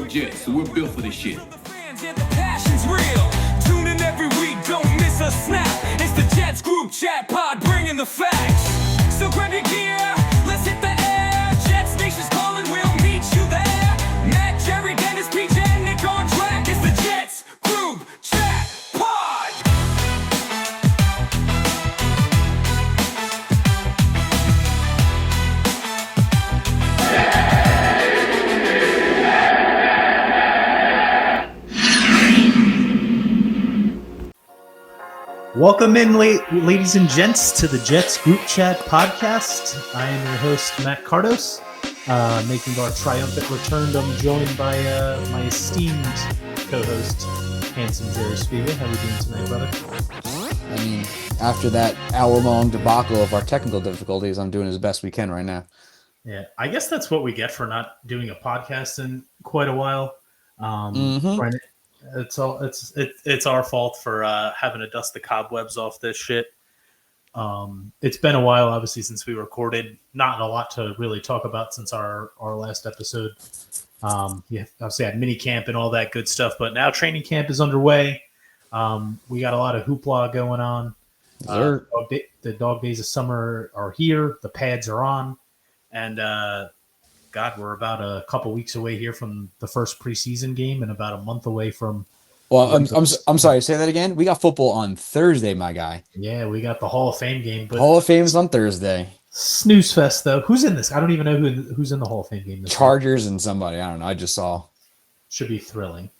York Jets, so we're built for this shit. The passion's real. Tune in every week, don't miss a snap. It's the Jets group chat pod bringing the facts. So grab your gear, let's hit the air. Jets Nation's calling, we'll meet you there. Matt, Jerry, Dennis, PJ, and Nick on track. It's the Jets group chat pod. Welcome in, ladies and gents, to the Jets Group Chat podcast. I am your host, Matt Kardos. Making our triumphant return, I'm joined by my esteemed co-host, handsome Jerry Spiga. How are we doing tonight, brother? I mean, after that hour-long debacle of our technical difficulties, I'm doing as best we can right now. Yeah, I guess that's what we get for not doing a podcast in quite a while. It's our fault for having to dust the cobwebs off this shit. It's been a while, obviously, since we recorded. Not a lot to really talk about since our last episode. Obviously had mini camp and all that good stuff, but now training camp is underway. We got a lot of hoopla going on. The dog days of summer are here. The pads are on, and God, we're about a couple weeks away here from the first preseason game, and about a month away from. Well, I'm sorry. Say that again. We got football on Thursday, my guy. Yeah, we got the Hall of Fame game. But Hall of Fame's on Thursday. Snooze fest, though. Who's in this? I don't even know who's in the Hall of Fame game. Chargers and somebody. I don't know. I just saw. Should be thrilling.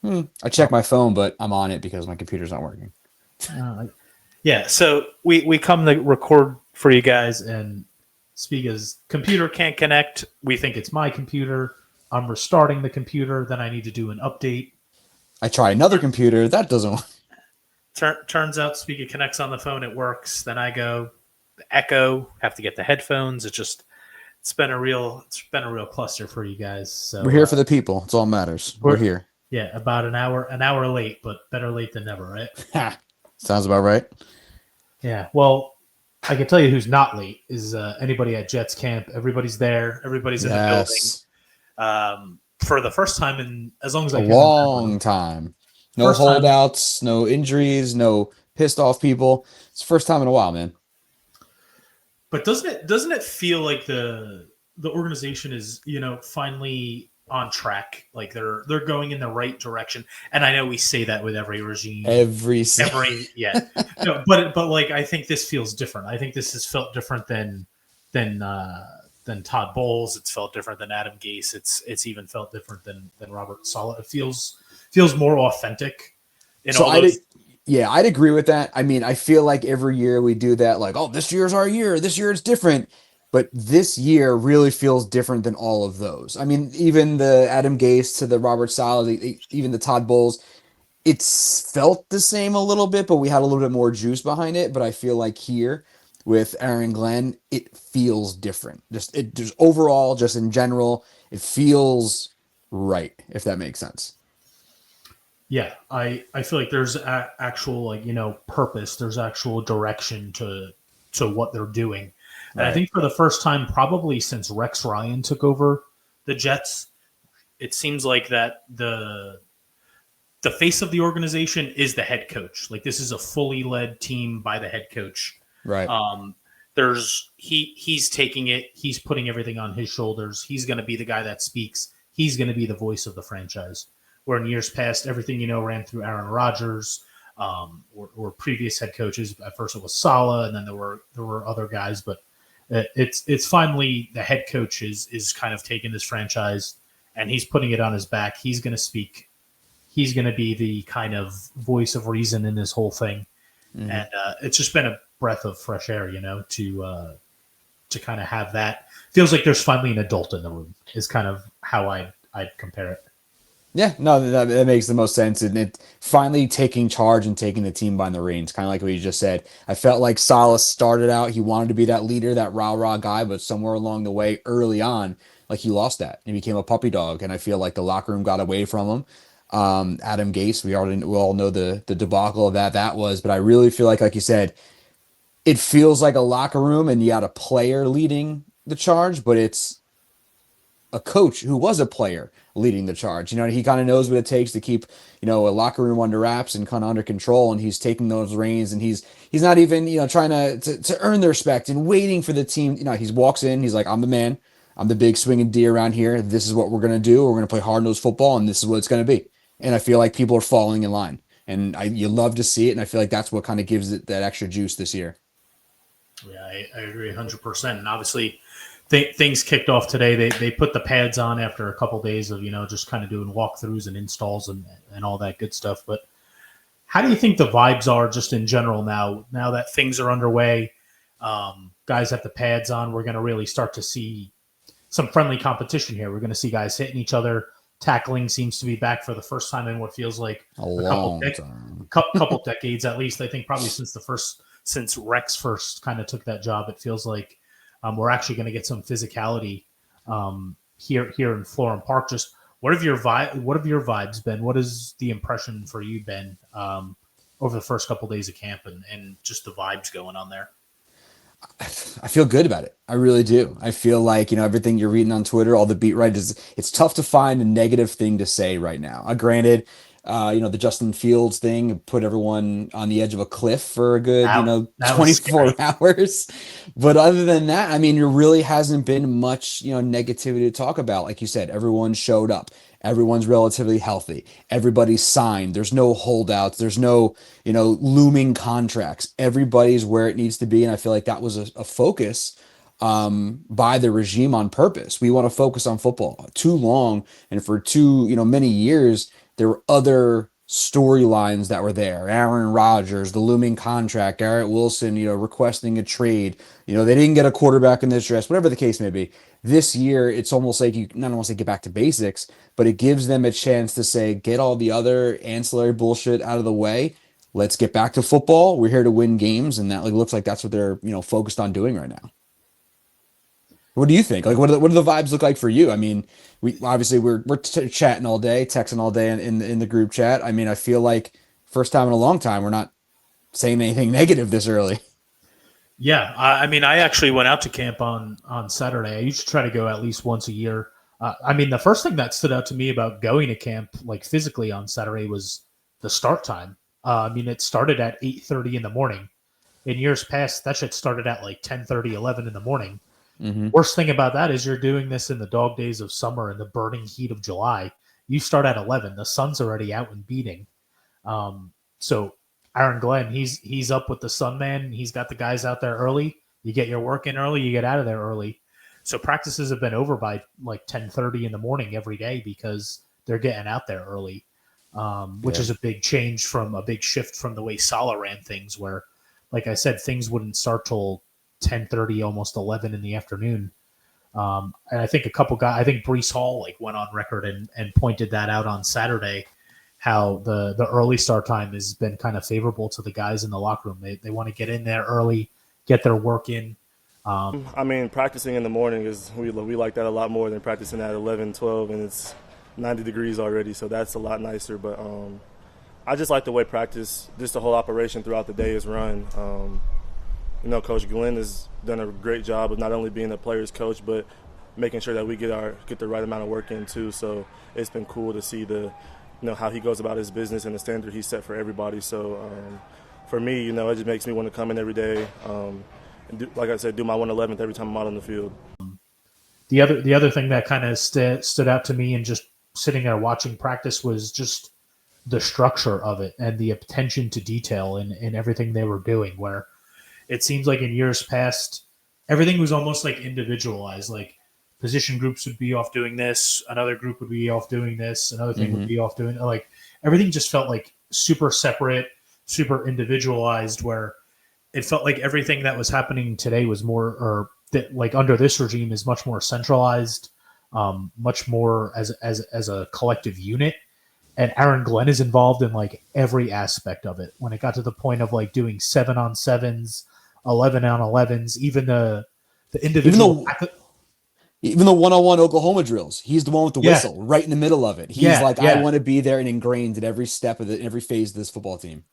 I checked my phone, but I'm on it because my computer's not working. Yeah, so we come to record for you guys, and Spiga's computer can't connect. We think it's my computer. I'm restarting the computer. Then I need to do an update. I try another computer. That doesn't work. Turns out Spiga connects on the phone. It works. Then I go echo. Have to get the headphones. It's been a real cluster for you guys. So we're here for the people. It's all that matters. We're here. Yeah, about an hour late, but better late than never, right? Sounds about right. Yeah. Well, I can tell you who's not late is anybody at Jets camp. Everybody's there. Everybody's in the building. For the first time in as long as I can long time. No first holdouts, time. No injuries, no pissed off people. It's the first time in a while, man. But doesn't it feel like the organization is, finally on track? Like they're going in the right direction. And I know we say that with every regime. Yeah. No, but like I think this feels different. I think this has felt different than Todd Bowles. It's felt different than Adam Gase. It's even felt different than Robert Saleh. It feels more authentic. I'd agree with that. I mean, I feel like every year we do that, like, oh, this year's our year. This year it's different. But this year really feels different than all of those. I mean, even the Adam Gase to the Robert Saleh, even the Todd Bowles, it's felt the same a little bit, but we had a little bit more juice behind it. But I feel like here with Aaron Glenn, it feels different. Just overall, just in general, it feels right, if that makes sense. Yeah, I feel like there's actual purpose. There's actual direction to what they're doing. And I think for the first time, probably since Rex Ryan took over the Jets, it seems like that the face of the organization is the head coach. Like this is a fully led team by the head coach. Right. He's taking it. He's putting everything on his shoulders. He's going to be the guy that speaks. He's going to be the voice of the franchise. Where in years past, everything ran through Aaron Rodgers or previous head coaches. At first, it was Saleh, and then there were other guys, but. It's finally the head coach is kind of taking this franchise and he's putting it on his back. He's going to speak. He's going to be the kind of voice of reason in this whole thing. Mm-hmm. And it's just been a breath of fresh air, to kind of have that. Feels like there's finally an adult in the room is kind of how I'd compare it. Yeah, no, that makes the most sense. And it finally taking charge and taking the team by the reins, kind of like what you just said. I felt like Saleh started out, he wanted to be that leader, that rah-rah guy, but somewhere along the way, early on, like he lost that. He became a puppy dog, and I feel like the locker room got away from him. Adam Gase, we all know the debacle of that was, but I really feel like you said, it feels like a locker room and you got a player leading the charge, but it's a coach who was a player leading the charge. He kind of knows what it takes to keep, a locker room under wraps and kind of under control. And he's taking those reins, and he's not even, trying to earn their respect and waiting for the team. He walks in, he's like, I'm the man. I'm the big swinging D around here. This is what we're going to do. We're going to play hard-nosed football, and this is what it's going to be. And I feel like people are falling in line. And you love to see it, and I feel like that's what kind of gives it that extra juice this year. Yeah, I agree 100%. And obviously, things kicked off today. They put the pads on after a couple days of, just kind of doing walkthroughs and installs and all that good stuff. But how do you think the vibes are just in general now that things are underway? Guys have the pads on. We're going to really start to see some friendly competition here. We're going to see guys hitting each other. Tackling seems to be back for the first time in what feels like a couple decades, at least. I think probably since Rex first kind of took that job, it feels like we're actually going to get some physicality here in Florham Park. Just what have your vibes been? What is the impression for you, Ben, over the first couple days of camp and just the vibes going on there? I feel good about it. I really do. I feel like, everything you're reading on Twitter, all the beat writers, it's tough to find a negative thing to say right now. Granted, the Justin Fields thing put everyone on the edge of a cliff for a good, 24 hours. But other than that, there really hasn't been much, negativity to talk about. Like you said, everyone showed up. Everyone's relatively healthy. Everybody's signed. There's no holdouts. There's no, looming contracts. Everybody's where it needs to be. And I feel like that was a focus by the regime on purpose. We want to focus on football. Too long and for many years, there were other storylines that were there. Aaron Rodgers, the looming contract, Garrett Wilson, requesting a trade. They didn't get a quarterback in this dress, whatever the case may be. This year, it's almost like you not only say get back to basics, but it gives them a chance to say, get all the other ancillary bullshit out of the way. Let's get back to football. We're here to win games, and that looks like that's what they're focused on doing right now. What do you think? What do the vibes look like for you? We're chatting all day, texting all day in the group chat. I feel like first time in a long time we're not saying anything negative this early. Yeah, I actually went out to camp on Saturday. I usually try to go at least once a year. The first thing that stood out to me about going to camp, like physically on Saturday, was the start time. It started at 8:30 in the morning. In years past, that shit started at like 10:30, 11 in the morning. Mm-hmm. Worst thing about that is you're doing this in the dog days of summer and the burning heat of July. You start at 11. The sun's already out and beating. So Aaron Glenn, he's up with the sun, man. He's got the guys out there early. You get your work in early, you get out of there early. So practices have been over by like 10:30 in the morning every day because they're getting out there early, which is a big shift from the way Saleh ran things, where, like I said, things wouldn't start till 10:30, almost 11 in the afternoon. And I think a couple guys, I think Breece Hall went on record and pointed that out on Saturday, how the early start time has been kind of favorable to the guys in the locker room. They want to get in there early, get their work in. Practicing in the morning we like that a lot more than practicing at 11, 12, and it's 90 degrees already, so that's a lot nicer. But I just like the way practice, just the whole operation throughout the day is run. Coach Glenn has done a great job of not only being the players' coach, but making sure that we get the right amount of work in too. So it's been cool to see how he goes about his business and the standard he set for everybody. So for me, it just makes me want to come in every day. And like I said, do my 111th every time I'm out on the field. The other thing that kind of stood out to me and just sitting there watching practice was just the structure of it and the attention to detail in everything they were doing, where it seems like in years past, everything was almost like individualized. Like position groups would be off doing this, another group would be off doing this, another thing would be off doing, everything just felt like super separate, super individualized, where it felt like everything that was happening today was under this regime is much more centralized, much more as a collective unit. And Aaron Glenn is involved in every aspect of it. When it got to the point of doing 7-on-7s, 11-on-11s, even the individual. Even the one-on-one Oklahoma drills, he's the one with the whistle right in the middle of it. He's I want to be there and ingrained at every step of every phase of this football team.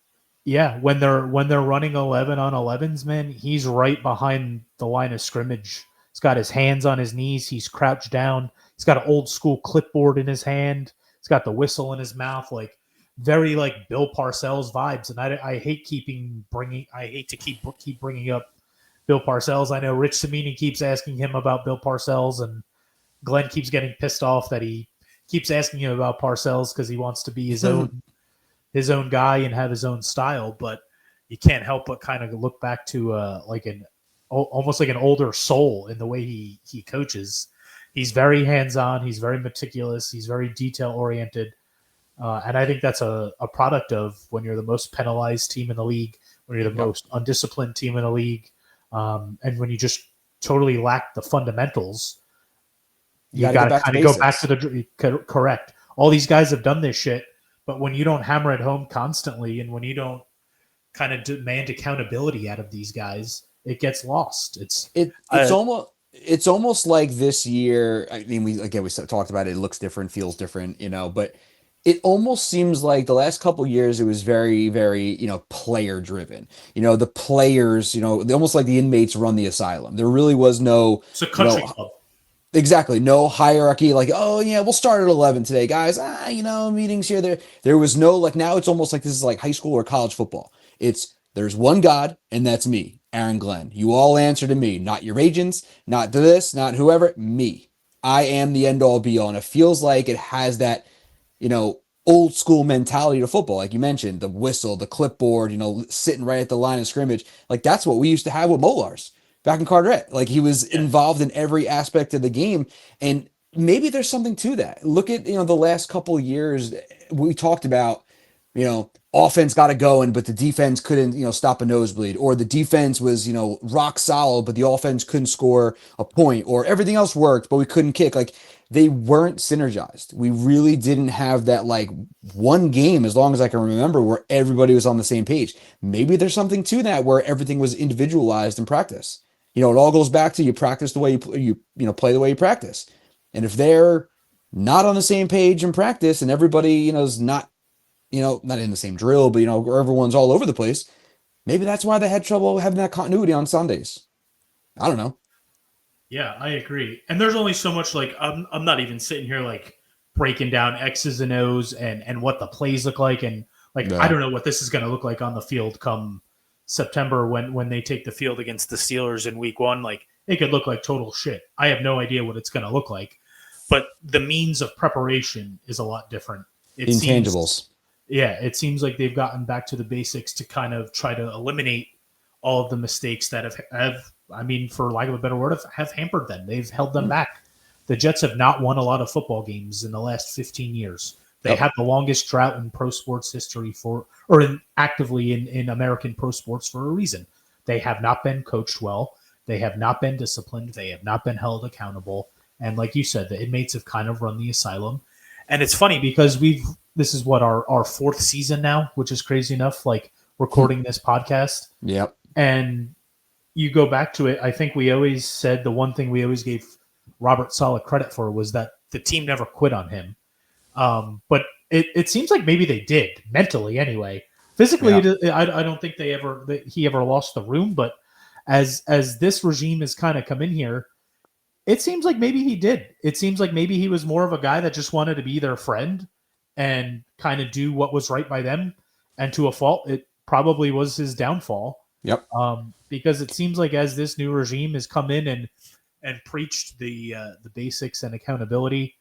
Yeah, when they're running 11-on-11s, man, he's right behind the line of scrimmage. He's got his hands on his knees. He's crouched down. He's got an old school clipboard in his hand. He's got the whistle in his mouth, like very like Bill Parcells vibes. And I hate I hate to keep bringing up Bill Parcells. I know Rich Samini keeps asking him about Bill Parcells, and Glenn keeps getting pissed off that he keeps asking him about Parcells because he wants to be his own guy and have his own style. But you can't help but kind of look back to like an almost like an older soul in the way he coaches. He's very hands on. He's very meticulous. He's very detail oriented. And I think that's a product of when you're the most penalized team in the league, when you're the most undisciplined team in the league, and when you just totally lack the fundamentals. You got to kind of go back to the correct. All these guys have done this shit, but when you don't hammer it home constantly, and when you don't kind of demand accountability out of these guys, it gets lost. It's almost like this year. I mean, we talked about it. It looks different, feels different, but it almost seems like the last couple of years it was very, very, player driven. The players, almost like the inmates run the asylum. There really was no. It's a country club. Exactly. No hierarchy. Like, oh yeah, we'll start at 11 today, guys. Meetings here, there. There was no, like, now it's almost like this is like high school or college football. There's one God, and that's me, Aaron Glenn. You all answer to me, not your agents, not to this, not whoever, me. I am the end all be all. And it feels like it has that, old school mentality to football. Like you mentioned, the whistle, the clipboard, sitting right at the line of scrimmage. Like that's what we used to have with Molars back in Carteret. Like he was involved in every aspect of the game. And maybe there's something to that. Look at, the last couple of years we talked about, offense got it going, but the defense couldn't, stop a nosebleed, or the defense was, rock solid, but the offense couldn't score a point, or everything else worked, but we couldn't kick. Like they weren't synergized. We really didn't have that like one game, as long as I can remember, where everybody was on the same page. Maybe there's something to that where everything was individualized in practice. It all goes back to you practice the way you play the way you practice. And if they're not on the same page in practice and everybody, is not in the same drill, but, everyone's all over the place, maybe that's why they had trouble having that continuity on Sundays. I don't know. Yeah, I agree. And there's only so much, like, I'm not even sitting here, like, breaking down X's and O's and what the plays look like. And, like, I don't know what this is going to look like on the field come September when they take the field against the Steelers in week 1. Like, it could look like total shit. I have no idea what it's going to look like. But the means of preparation is a lot different. Intangibles. It seems like they've gotten back to the basics to kind of try to eliminate all of the mistakes that have I mean, for lack of a better word, have hampered them. They've held them back. The Jets have not won a lot of football games in the last 15 years. They have the longest drought in pro sports history actively in American pro sports for a reason. They have not been coached well. They have not been disciplined. They have not been held accountable. And like you said, the inmates have kind of run the asylum. And it's funny because this is what our 4th season now, which is crazy enough, like recording this podcast. Yep. And you go back to it, I think we always said the one thing we always gave Robert Saleh credit for was that the team never quit on him. But it seems like maybe they did, mentally anyway. Physically, I don't think he ever lost the room. But as this regime has kind of come in here, it seems like maybe he did. It seems like maybe he was more of a guy that just wanted to be their friend and kind of do what was right by them. And to a fault, it probably was his downfall. Yep. Because it seems like as this new regime has come in and preached the basics and accountability,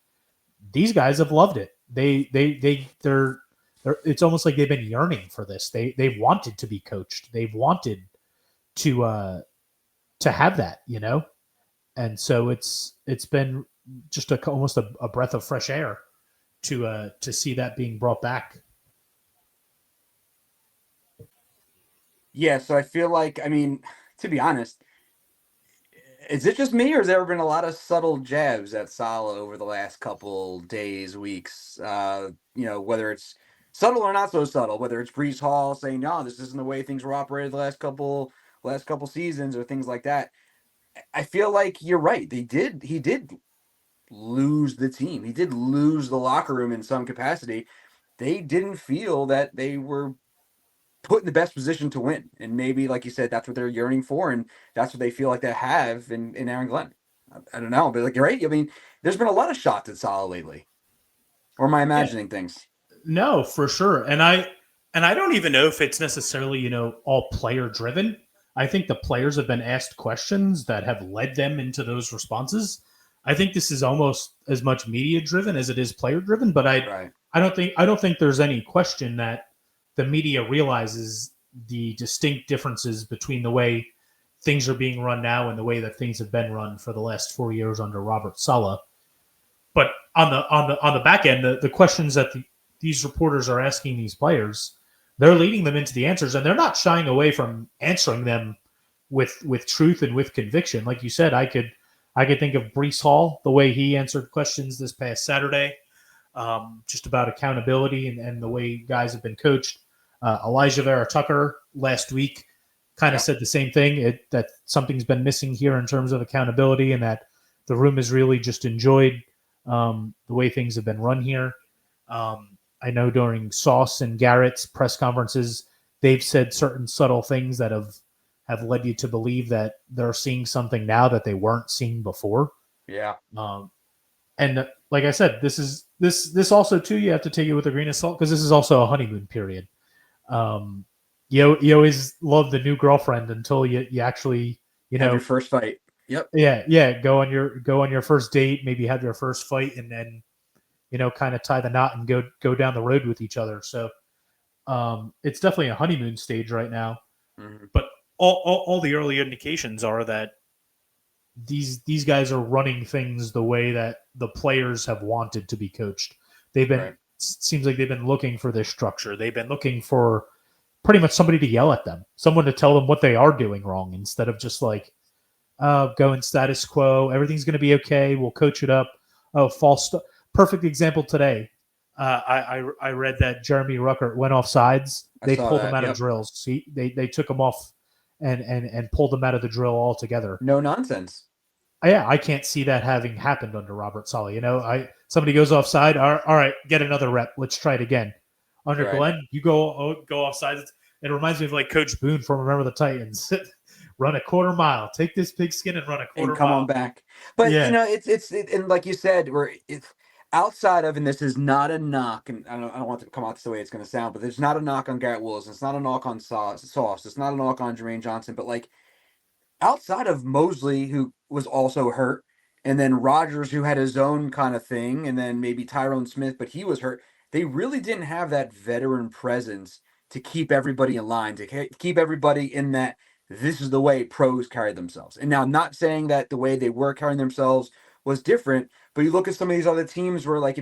these guys have loved it. They're it's almost like they've been yearning for this. They've wanted to be coached. They've wanted to have that, And so it's been just almost a breath of fresh air to see that being brought back. Yeah, so I feel like, to be honest, is it just me, or has there been a lot of subtle jabs at Saleh over the last couple days, weeks? Whether it's subtle or not so subtle, whether it's Brees Hall saying, no, this isn't the way things were operated the last couple seasons, or things like that. I feel like you're right. He did lose the team. He did lose the locker room in some capacity. They didn't feel that they were put in the best position to win. And maybe, like you said, that's what they're yearning for, and that's what they feel like they have in Aaron Glenn. I don't know, but like, right? I mean, there's been a lot of shots at Salah lately. Or am I Yeah, imagining things? no, for sure. And I don't even know if it's necessarily, all player driven. I think the players have been asked questions that have led them into those responses. I think this is almost as much media driven as it is player driven, but Right. I don't think there's any question that the media realizes the distinct differences between the way things are being run now and the way that things have been run for the last 4 years under Robert Saleh. But on the back end, the questions that these reporters are asking these players, they're leading them into the answers, and they're not shying away from answering them with truth and with conviction. Like you said, I could think of Brees Hall, the way he answered questions this past Saturday, just about accountability and the way guys have been coached. Elijah Vera Tucker last week kind of Yeah. said the same thing, that something's been missing here in terms of accountability, and that the room has really just enjoyed the way things have been run here. I know during Sauce and Garrett's press conferences, they've said certain subtle things that have led you to believe that they're seeing something now that they weren't seeing before. Yeah. And like I said, this also too, you have to take it with a grain of salt, because this is also a honeymoon period. You always love the new girlfriend until you actually Have your first fight. Yep. yeah go on your first date, maybe have your first fight, and then kind of tie the knot and go down the road with each other. So it's definitely a honeymoon stage right now. Mm-hmm. But all the early indications are that these guys are running things the way that the players have wanted to be coached. They've been Right. seems like they've been looking for this structure. They've been looking for pretty much somebody to yell at them, someone to tell them what they are doing wrong, instead of just like going status quo. Everything's going to be okay. We'll coach it up. Oh, perfect example today. I read that Jeremy Ruckert went off sides. I They saw pulled that, him out yep. of drills. They took him off and pulled him out of the drill altogether. No nonsense. Yeah, I can't see that having happened under Robert Saleh. Somebody goes offside. All right, get another rep. Let's try it again. Under Right. Glenn, you go offside. It reminds me of like Coach Boone from Remember the Titans. Run a quarter mile. Take this pigskin and run a quarter And come mile. on back. But Yeah. and like you said, it's outside of, and this is not a knock, and I don't want it to come out the way it's going to sound, but there's not a knock on Garrett Wilson. It's not a knock on Sauce. It's not a knock on Jermaine Johnson. But like outside of Mosley, who was also hurt, and then Rodgers, who had his own kind of thing, and then maybe Tyrone Smith, but he was hurt. They really didn't have that veteran presence to keep everybody in line, to keep everybody in that this is the way pros carry themselves. And now, I'm not saying that the way they were carrying themselves was different, but you look at some of these other teams where, like,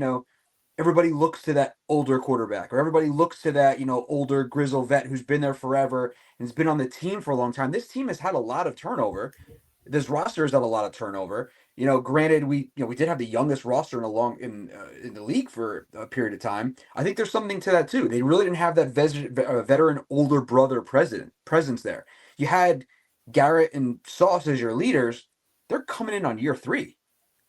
everybody looks to that older quarterback, or everybody looks to that, older grizzle vet who's been there forever and has been on the team for a long time. This team has had a lot of turnover. This roster has had a lot of turnover. Granted, we did have the youngest roster in the league for a period of time. I think there's something to that too. They really didn't have that veteran older brother presence there. You had Garrett and Sauce as your leaders. They're coming in on year 3.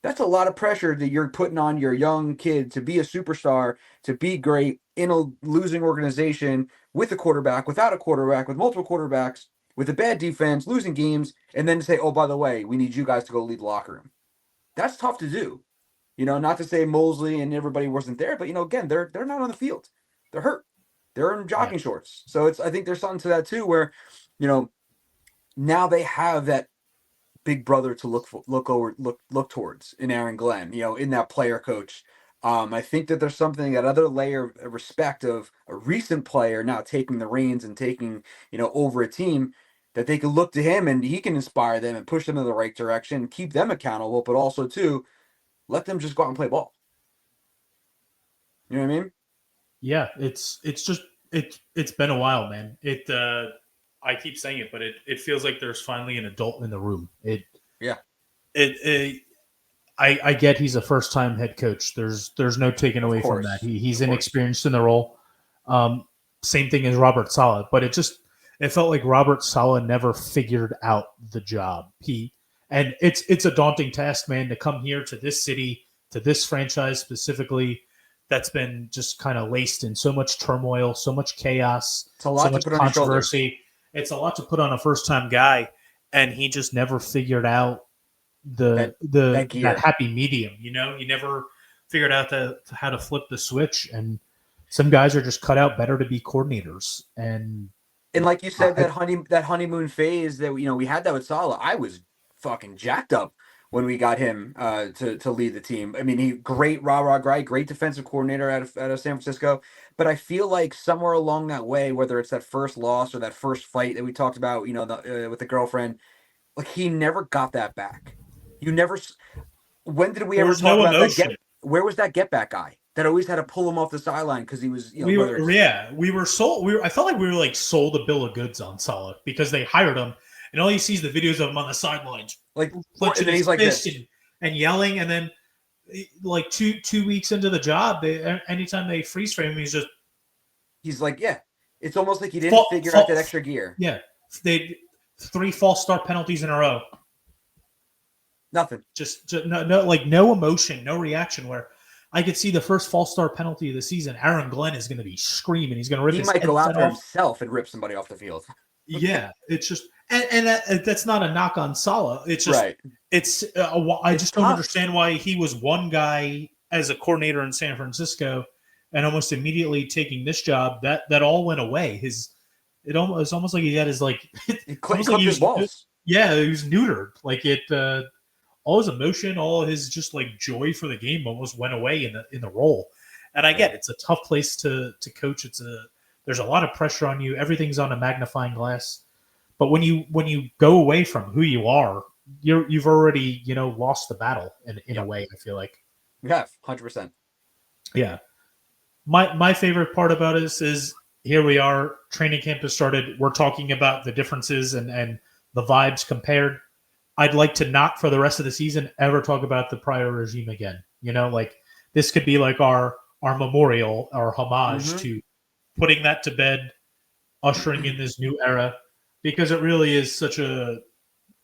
That's a lot of pressure that you're putting on your young kid to be a superstar, to be great in a losing organization with a quarterback, without a quarterback, with multiple quarterbacks, with a bad defense, losing games, and then to say, oh, by the way, we need you guys to go lead the locker room. That's tough to do. Not to say Mosley and everybody wasn't there, but again, they're not on the field. They're hurt. They're in jogging shorts. So I think there's something to that too, where, now they have that big brother to look towards in Aaron Glenn, in that player coach. I think that there's something, that other layer of respect of a recent player now taking the reins and taking, over a team, that they can look to him and he can inspire them and push them in the right direction, keep them accountable, but also too, let them just go out and play ball. You know what I mean? Yeah, it's been a while, man. I keep saying it, but it feels like there's finally an adult in the room. I get he's a first time head coach. There's no taking away from that. He's inexperienced in the role. Same thing as Robert Saleh, but it felt like Robert Saleh never figured out the job. It's a daunting task, man, to come here to this city, to this franchise specifically, that's been just kind of laced in so much turmoil, so much chaos, it's a lot so much controversy. It's a lot to put on a first time guy, and he just never figured out that happy medium. You know, you never figured out how to flip the switch, and some guys are just cut out better to be coordinators. And like you said, that honeymoon phase that we had that with Salah. I was fucking jacked up when we got him to lead the team. I mean, he great rah guy, great defensive coordinator out of San Francisco. But I feel like somewhere along that way, whether it's that first loss or that first fight that we talked about, with the girlfriend, like he never got that back. You never. When did we ever talk about that? Where was that get back guy that always had to pull him off the sideline because he was? We were sold. I felt like we were like sold a bill of goods on Salah because they hired him, and all he sees the videos of him on the sidelines, like clenching his fist and yelling, and then like two weeks into the job, anytime they freeze frame him, he's like, yeah. It's almost like he didn't figure out that extra gear. Yeah, they 3 false start penalties in a row. Nothing. Just no emotion, no reaction. Where I could see the first false start penalty of the season, Aaron Glenn is going to be screaming. He's going to rip. He his might go out there off. himself and rip somebody off the field. Yeah, it's just and that's not a knock on Salah. It's just right. I just don't understand why he was one guy as a coordinator in San Francisco, and almost immediately taking this job, that all went away. It was almost like he had his like. He clipped his balls. Yeah, he was neutered. Like it. All his emotion, all his just like joy for the game almost went away in the role. And I get it's a tough place to coach. There's a lot of pressure on you. Everything's on a magnifying glass. But when you go away from who you are, you've already lost the battle in a way. I feel like. Yeah, 100%. Yeah, my favorite part about this is here we are. Training camp has started. We're talking about the differences and the vibes compared. I'd like to not for the rest of the season ever talk about the prior regime again. Like this could be like our memorial, our homage to putting that to bed, ushering in this new era, because it really is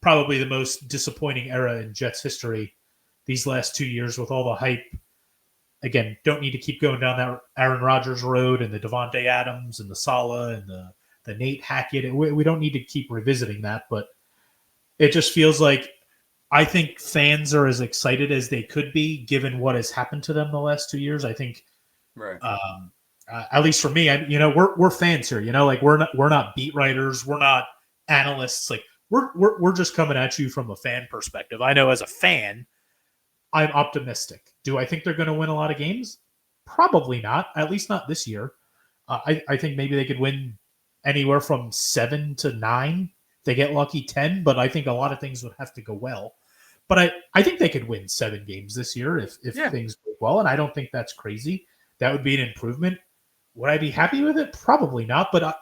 probably the most disappointing era in Jets history these last 2 years with all the hype. Again, don't need to keep going down that Aaron Rodgers road and the Devontae Adams and the Salah and the Nate Hackett. We don't need to keep revisiting that, but it just feels like I think fans are as excited as they could be given what has happened to them the last 2 years. I think, right. At least for me, we're fans here. Like we're not beat writers, we're not analysts. Like we're just coming at you from a fan perspective. I know as a fan, I'm optimistic. Do I think they're going to win a lot of games? Probably not. At least not this year. I think maybe they could win anywhere from 7 to 9. They get lucky 10, but I think a lot of things would have to go well. But I think they could win 7 games this year if things go well, and I don't think that's crazy. That would be an improvement. Would I be happy with it? Probably not. But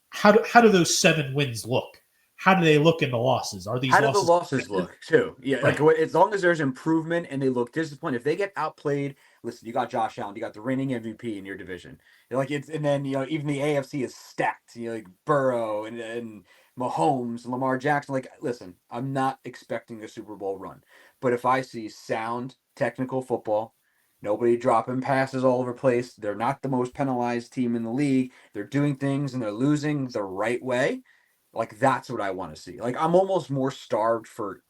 how do those 7 wins look? How do they look in the losses? How do the losses look too? Yeah, right. Like as long as there's improvement and they look disappointed. If they get outplayed, listen, you got Josh Allen, you got the reigning MVP in your division. And then even the AFC is stacked. Like Burrow and Mahomes, Lamar Jackson. Like, listen, I'm not expecting a Super Bowl run, but if I see sound technical football, nobody dropping passes all over the place, they're not the most penalized team in the league. They're doing things and they're losing the right way. Like, that's what I want to see. Like, I'm almost more starved for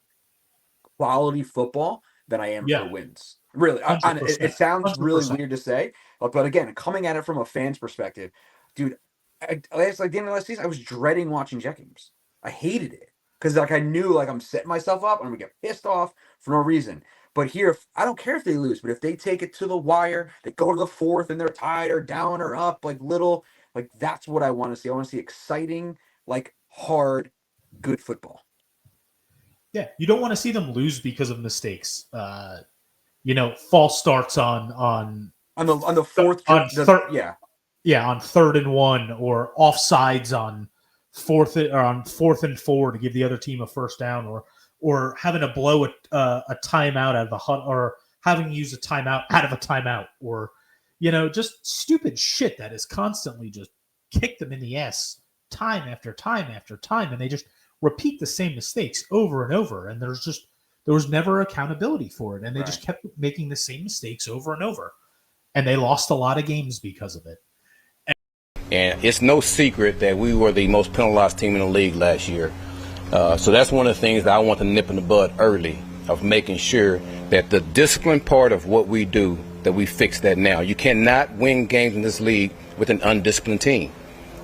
quality football than I am for wins. Really, it sounds 100%. Really weird to say, but again, coming at it from a fan's perspective, dude. Like the end of last season, I was dreading watching Jet games. I hated it because I knew I'm setting myself up and I'm gonna get pissed off for no reason. But here, I don't care if they lose, but if they take it to the wire, they go to the 4th and they're tied or down or up, that's what I want to see. I want to see exciting, hard, good football. Yeah, you don't want to see them lose because of mistakes. False starts on the 4th. Yeah, on 3rd and 1 or offsides on 4th and 4 to give the other team a first down, or having to blow a timeout out of a hut, or having to use a timeout out of a timeout, or just stupid shit that is constantly just kick them in the ass time after time after time, and they just repeat the same mistakes over and over, and there was never accountability for it, and they just kept making the same mistakes over and over, and they lost a lot of games because of it. And it's no secret that we were the most penalized team in the league last year. So that's one of the things that I want to nip in the bud early. of making sure that the discipline part of what we do, that we fix that now. You cannot win games in this league with an undisciplined team.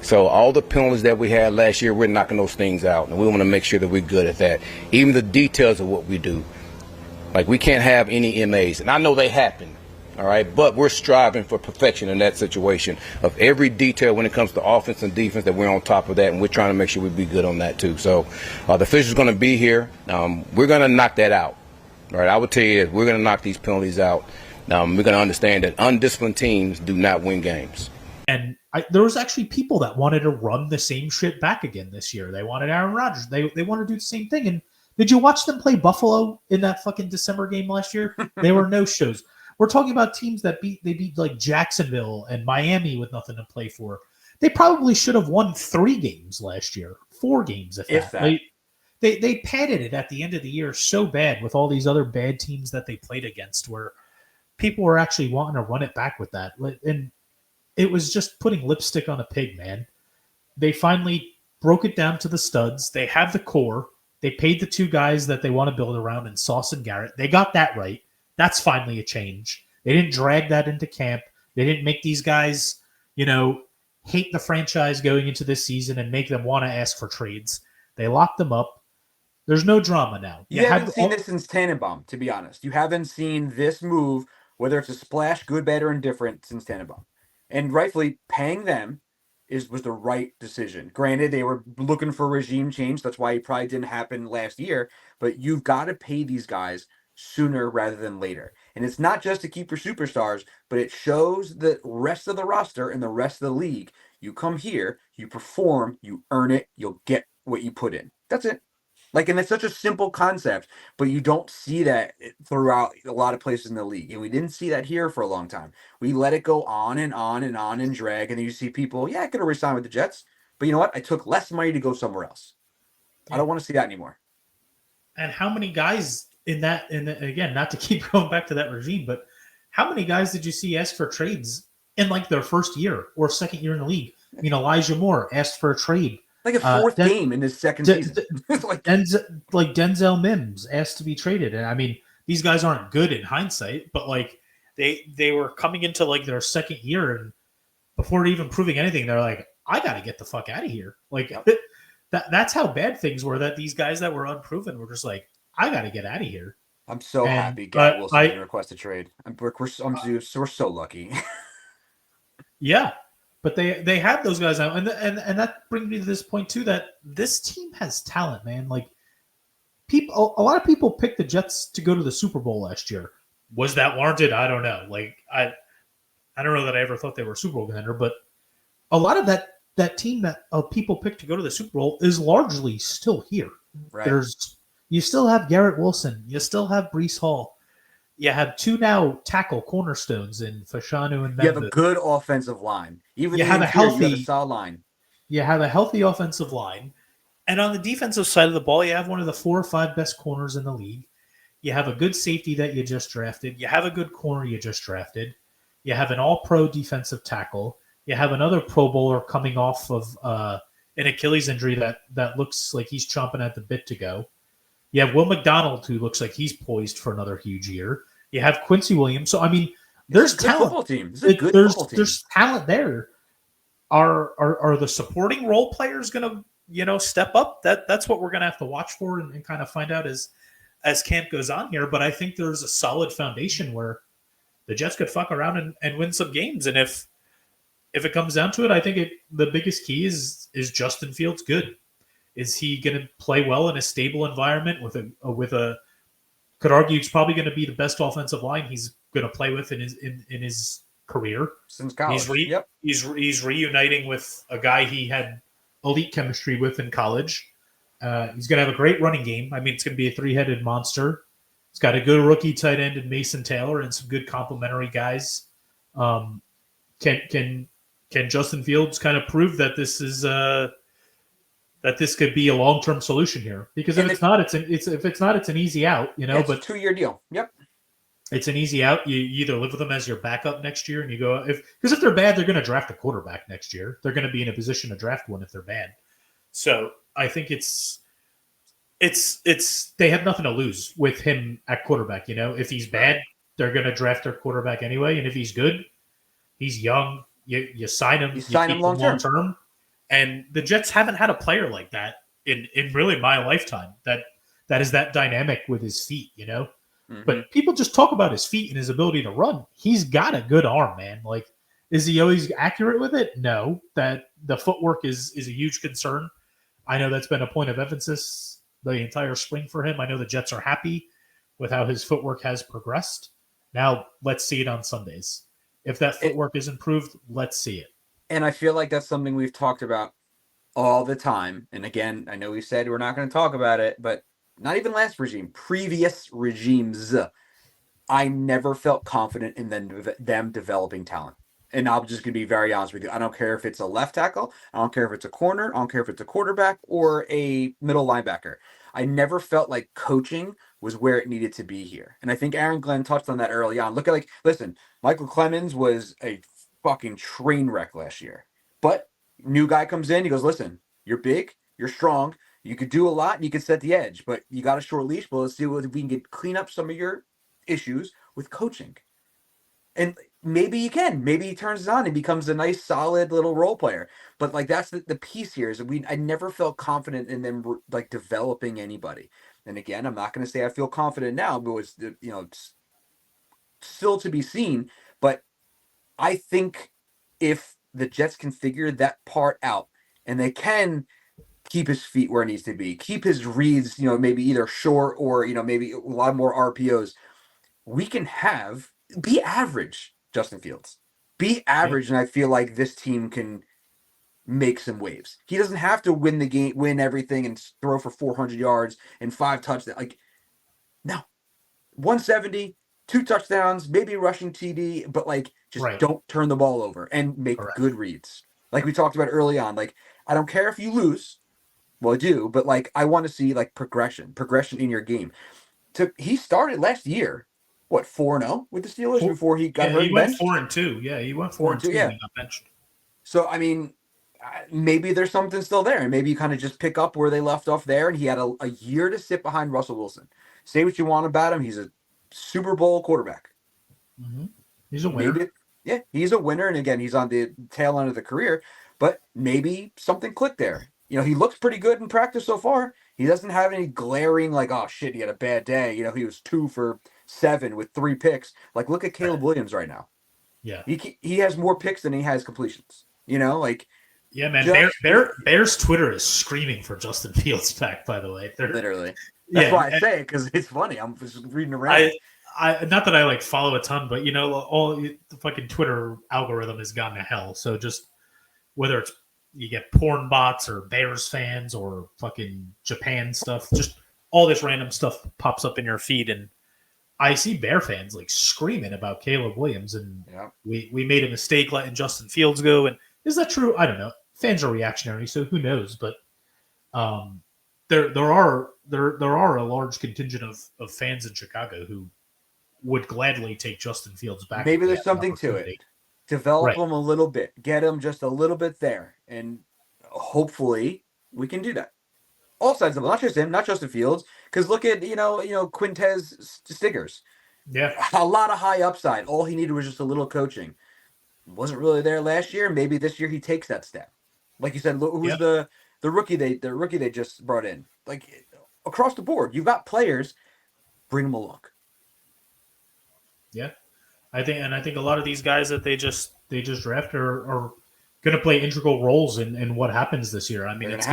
So all the penalties that we had last year, we're knocking those things out, and we want to make sure that we're good at that. Even the details of what we do. Like, we can't have any MAs, and I know they happen, all right, but we're striving for perfection in that situation of every detail when it comes to offense and defense, that we're on top of that, and we're trying to make sure we be good on that too. So the official's going to be here. We're going to knock that out, all right? I would tell you that we're going to knock these penalties out. We're going to understand that undisciplined teams do not win games. And there was actually people that wanted to run the same shit back again this year. They wanted Aaron Rodgers. They want to do the same thing. And did you watch them play Buffalo in that fucking December game last year? They were no shows. We're talking about teams that beat like Jacksonville and Miami with nothing to play for. They probably should have won 3 games last year, 4 games if that. They padded it at the end of the year so bad with all these other bad teams that they played against, where people were actually wanting to run it back with that. And it was just putting lipstick on a pig, man. They finally broke it down to the studs. They have the core. They paid the 2 guys that they want to build around in Sauce and Garrett. They got that right. That's finally a change. They didn't drag that into camp. They didn't make these guys, hate the franchise going into this season and make them want to ask for trades. They locked them up. There's no drama now. You haven't seen this since Tannenbaum, to be honest. You haven't seen this move, whether it's a splash, good, bad, or indifferent, since Tannenbaum. And rightfully, paying them was the right decision. Granted, they were looking for regime change. That's why it probably didn't happen last year. But you've got to pay these guys sooner rather than later. And it's not just to keep your superstars, but it shows the rest of the roster and the rest of the league. You come here, you perform, you earn it, you'll get what you put in. That's it. And it's such a simple concept, but you don't see that throughout a lot of places in the league. And we didn't see that here for a long time. We let it go on and on and on and drag. And then you see people, I could have resigned with the Jets, but you know what? I took less money to go somewhere else. I don't want to see that anymore. And how many guys again, not to keep going back to that regime, but how many guys did you see ask for trades in their first year or second year in the league? Elijah Moore asked for a trade. Like a 4th game in his second season. Denzel Mims asked to be traded. And I mean, these guys aren't good in hindsight, but they were coming into their second year, and before even proving anything, they're like, I got to get the fuck out of here. That's how bad things were, that these guys that were unproven were just like, I got to get out of here. I'm so happy Garrett Wilson didn't request a trade. We're so lucky. Yeah. But they have those guys out, and that brings me to this point too, that this team has talent, man. A lot of people picked the Jets to go to the Super Bowl last year. Was that warranted? I don't know. I don't know that I ever thought they were a Super Bowl contender, but a lot of that team that people picked to go to the Super Bowl is largely still here. Right. You still have Garrett Wilson, you still have Breece Hall. You have 2 now tackle cornerstones in Fashanu and Memphis. You have a good offensive line. Even you have a solid line. You have a healthy offensive line. And on the defensive side of the ball, you have one of the 4 or 5 best corners in the league. You have a good safety that you just drafted. You have a good corner you just drafted. You have an all-pro defensive tackle. You have another Pro Bowler coming off of an Achilles injury that looks like he's chomping at the bit to go. You have Will McDonald, who looks like he's poised for another huge year. You have Quincy Williams. So, I mean, there's talent. There's talent there. Are the supporting role players going to step up? That's what we're going to have to watch for and kind of find out as camp goes on here. But I think there's a solid foundation where the Jets could fuck around and win some games. And if it comes down to it, I think the biggest key is Justin Fields good? Is he going to play well in a stable environment with a could argue it's probably going to be the best offensive line he's going to play with in his career since college? He's reuniting with a guy he had elite chemistry with in college. He's going to have a great running game. I mean, it's going to be a 3-headed monster. It's got a good rookie tight end in Mason Taylor and some good complementary guys. Can Justin Fields kind of prove that this is that this could be a long-term solution here? Because if it's not, it's an easy out, It's but a 2-year deal. Yep. It's an easy out. You either live with them as your backup next year and you go, because if they're bad, they're going to draft a quarterback next year. They're going to be in a position to draft one if they're bad. So I think it's it's they have nothing to lose with him at quarterback. If he's bad, they're going to draft their quarterback anyway, and if he's good, he's young. You sign him, You you sign him keep him long long term. term, and the Jets haven't had a player like that in really my lifetime. That is that dynamic with his feet. Mm-hmm. But people just talk about his feet and his ability to run. He's got a good arm, man. Like, is he always accurate with it? No. That the footwork is a huge concern. I know that's been a point of emphasis the entire spring for him. I know the Jets are happy with how his footwork has progressed. Now let's see it on Sundays. If that footwork is improved, let's see it. And I feel like that's something we've talked about all the time. And again, I know we said we're not going to talk about it, but not even last regime, previous regimes, I never felt confident in them developing talent. And I'm just going to be very honest with you. I don't care if it's a left tackle. I don't care if it's a corner. I don't care if it's a quarterback or a middle linebacker. I never felt like coaching was where it needed to be here. And I think Aaron Glenn touched on that early on. Listen, Michael Clemens was a fucking train wreck last year. But new guy comes in, he goes, listen, you're big, you're strong, you could do a lot, and you can set the edge, but you got a short leash. Well, let's see if we can clean up some of your issues with coaching. And maybe you can. Maybe he turns it on and becomes a nice, solid little role player. But like that's the piece here is I never felt confident in them like developing anybody. And again, I'm not going to say I feel confident now, but it's still to be seen. But I think if the Jets can figure that part out and they can keep his feet where it needs to be, keep his reads, maybe either short or, maybe a lot more RPOs, we can be average, Justin Fields. Be average, and I feel like this team can make some waves. He doesn't have to win the game, win everything, and throw for 400 yards and 5 touchdowns. Like, no. 170, 2 touchdowns, maybe rushing TD, but like just don't turn the ball over and make good reads. Like we talked about early on. Like, I don't care if you lose. Well, I do, but like I want to see like progression in your game. He started last year, 4-0 with the Steelers before he got hurt. He went 4-2. Yeah, he went 4-2. Yeah, he got benched. So I mean, maybe there's something still there, and maybe you kind of just pick up where they left off there. And he had a year to sit behind Russell Wilson. Say what you want about him, he's a Super Bowl quarterback. Mm-hmm. He's a winner. He's a winner, and again, he's on the tail end of the career. But maybe something clicked there. He looks pretty good in practice so far. He doesn't have any glaring like, oh shit, he had a bad day. He was 2 for 7 with 3 picks. Like, look at Caleb Williams right now. Yeah, he has more picks than he has completions. Like. Yeah, man. Bears Twitter is screaming for Justin Fields back. By the way, literally. That's why I say it, because it's funny. I'm just reading around. I not that I like follow a ton, but all the fucking Twitter algorithm has gone to hell. So just whether it's you get porn bots or Bears fans or fucking Japan stuff, just all this random stuff pops up in your feed, and I see Bear fans like screaming about Caleb Williams, and we made a mistake letting Justin Fields go. And is that true? I don't know. Fans are reactionary, so who knows? But there are a large contingent of fans in Chicago who would gladly take Justin Fields back. Maybe there's something to it. Develop him a little bit, get him just a little bit there, and hopefully we can do that. All sides of it, not just him, not Justin Fields. Because look at Quintez Stiggers. Yeah, a lot of high upside. All he needed was just a little coaching. Wasn't really there last year. Maybe this year he takes that step. Like you said, who's the rookie they just brought in? Like across the board, you've got players. Bring them along. Yeah, I think a lot of these guys that they just draft are going to play integral roles in what happens this year. I mean, it's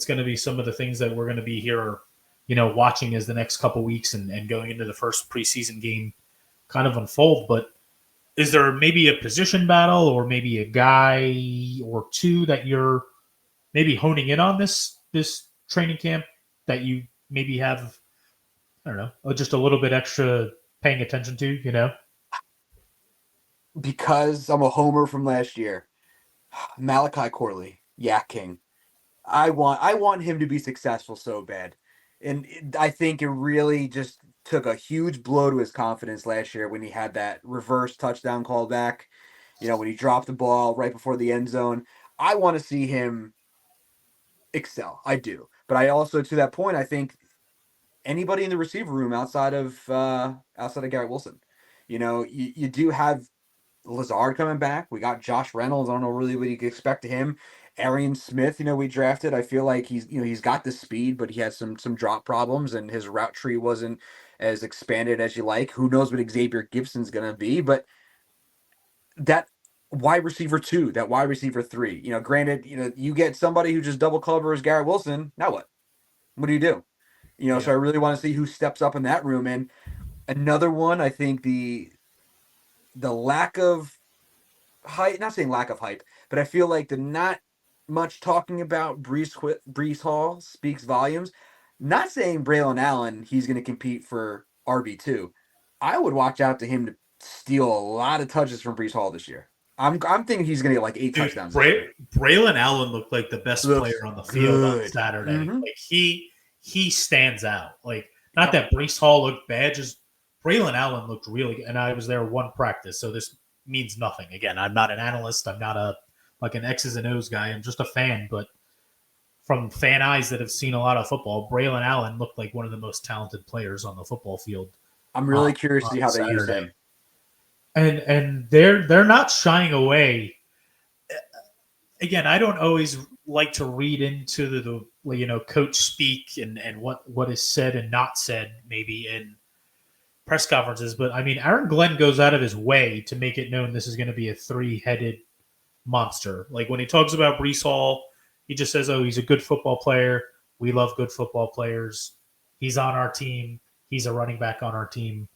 going to be some of the things that we're going to be here, watching as the next couple weeks and going into the first preseason game kind of unfold. But is there maybe a position battle or maybe a guy or two that you're maybe honing in on this training camp that you maybe have, I don't know, just a little bit extra paying attention to, Because I'm a homer from last year. Malachi Corley, Yak King. I want him to be successful so bad. And I think it really just took a huge blow to his confidence last year when he had that reverse touchdown call back, when he dropped the ball right before the end zone. I want to see him excel. I do. But I also, to that point, I think anybody in the receiver room outside of Garrett Wilson, you do have Lazard coming back. We got Josh Reynolds. I don't know really what you could expect to him. Arian Smith, we drafted. I feel like he's got the speed, but he has some drop problems, and his route tree wasn't as expanded as you like. Who knows what Xavier Gibson's gonna be? But that wide receiver 2, that wide receiver 3. Granted, you get somebody who just double covers Garrett Wilson. Now what? What do you do? So I really want to see who steps up in that room. And another one, I think the lack of hype, not saying lack of hype, but I feel like the not much talking about Brees Hall speaks volumes. Not saying Braylon Allen, he's going to compete for RB2. I would watch out to him to steal a lot of touches from Brees Hall this year. I'm thinking he's going to get like 8 touchdowns. Braylon Allen looked like the best player on the field on Saturday. Mm-hmm. Like he stands out. Like, not that Brees Hall looked bad, just Braylon Allen looked really good. And I was there one practice, so this means nothing. Again, I'm not an analyst. I'm not an X's and O's guy. I'm just a fan. But from fan eyes that have seen a lot of football, Braylon Allen looked like one of the most talented players on the football field. I'm really curious to see how they use him. And they're not shying away. Again, I don't always like to read into the coach speak and what is said and not said maybe in press conferences, but I mean, Aaron Glenn goes out of his way to make it known this is going to be a 3-headed monster. Like, when he talks about Brees Hall, he just says, "Oh, he's a good football player. We love good football players. He's on our team. He's a running back on our team."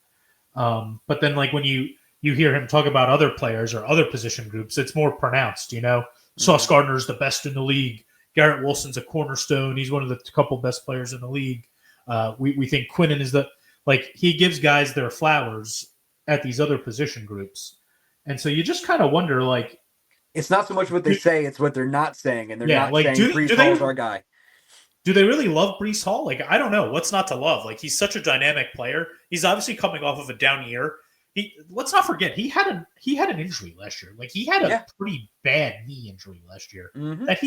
But then, like, when you hear him talk about other players or other position groups, it's more pronounced. Sauce Gardner's the best in the league. Garrett Wilson's a cornerstone. He's one of the couple best players in the league. We think Quinnen is he gives guys their flowers at these other position groups. And so you just kind of wonder, it's not so much what they say, it's what they're not saying. And they're not saying Brees Hall's our guy. Do they really love Brees Hall? I don't know. What's not to love? He's such a dynamic player. He's obviously coming off of a down year. Let's not forget, he had an injury last year. He had a pretty bad knee injury last year that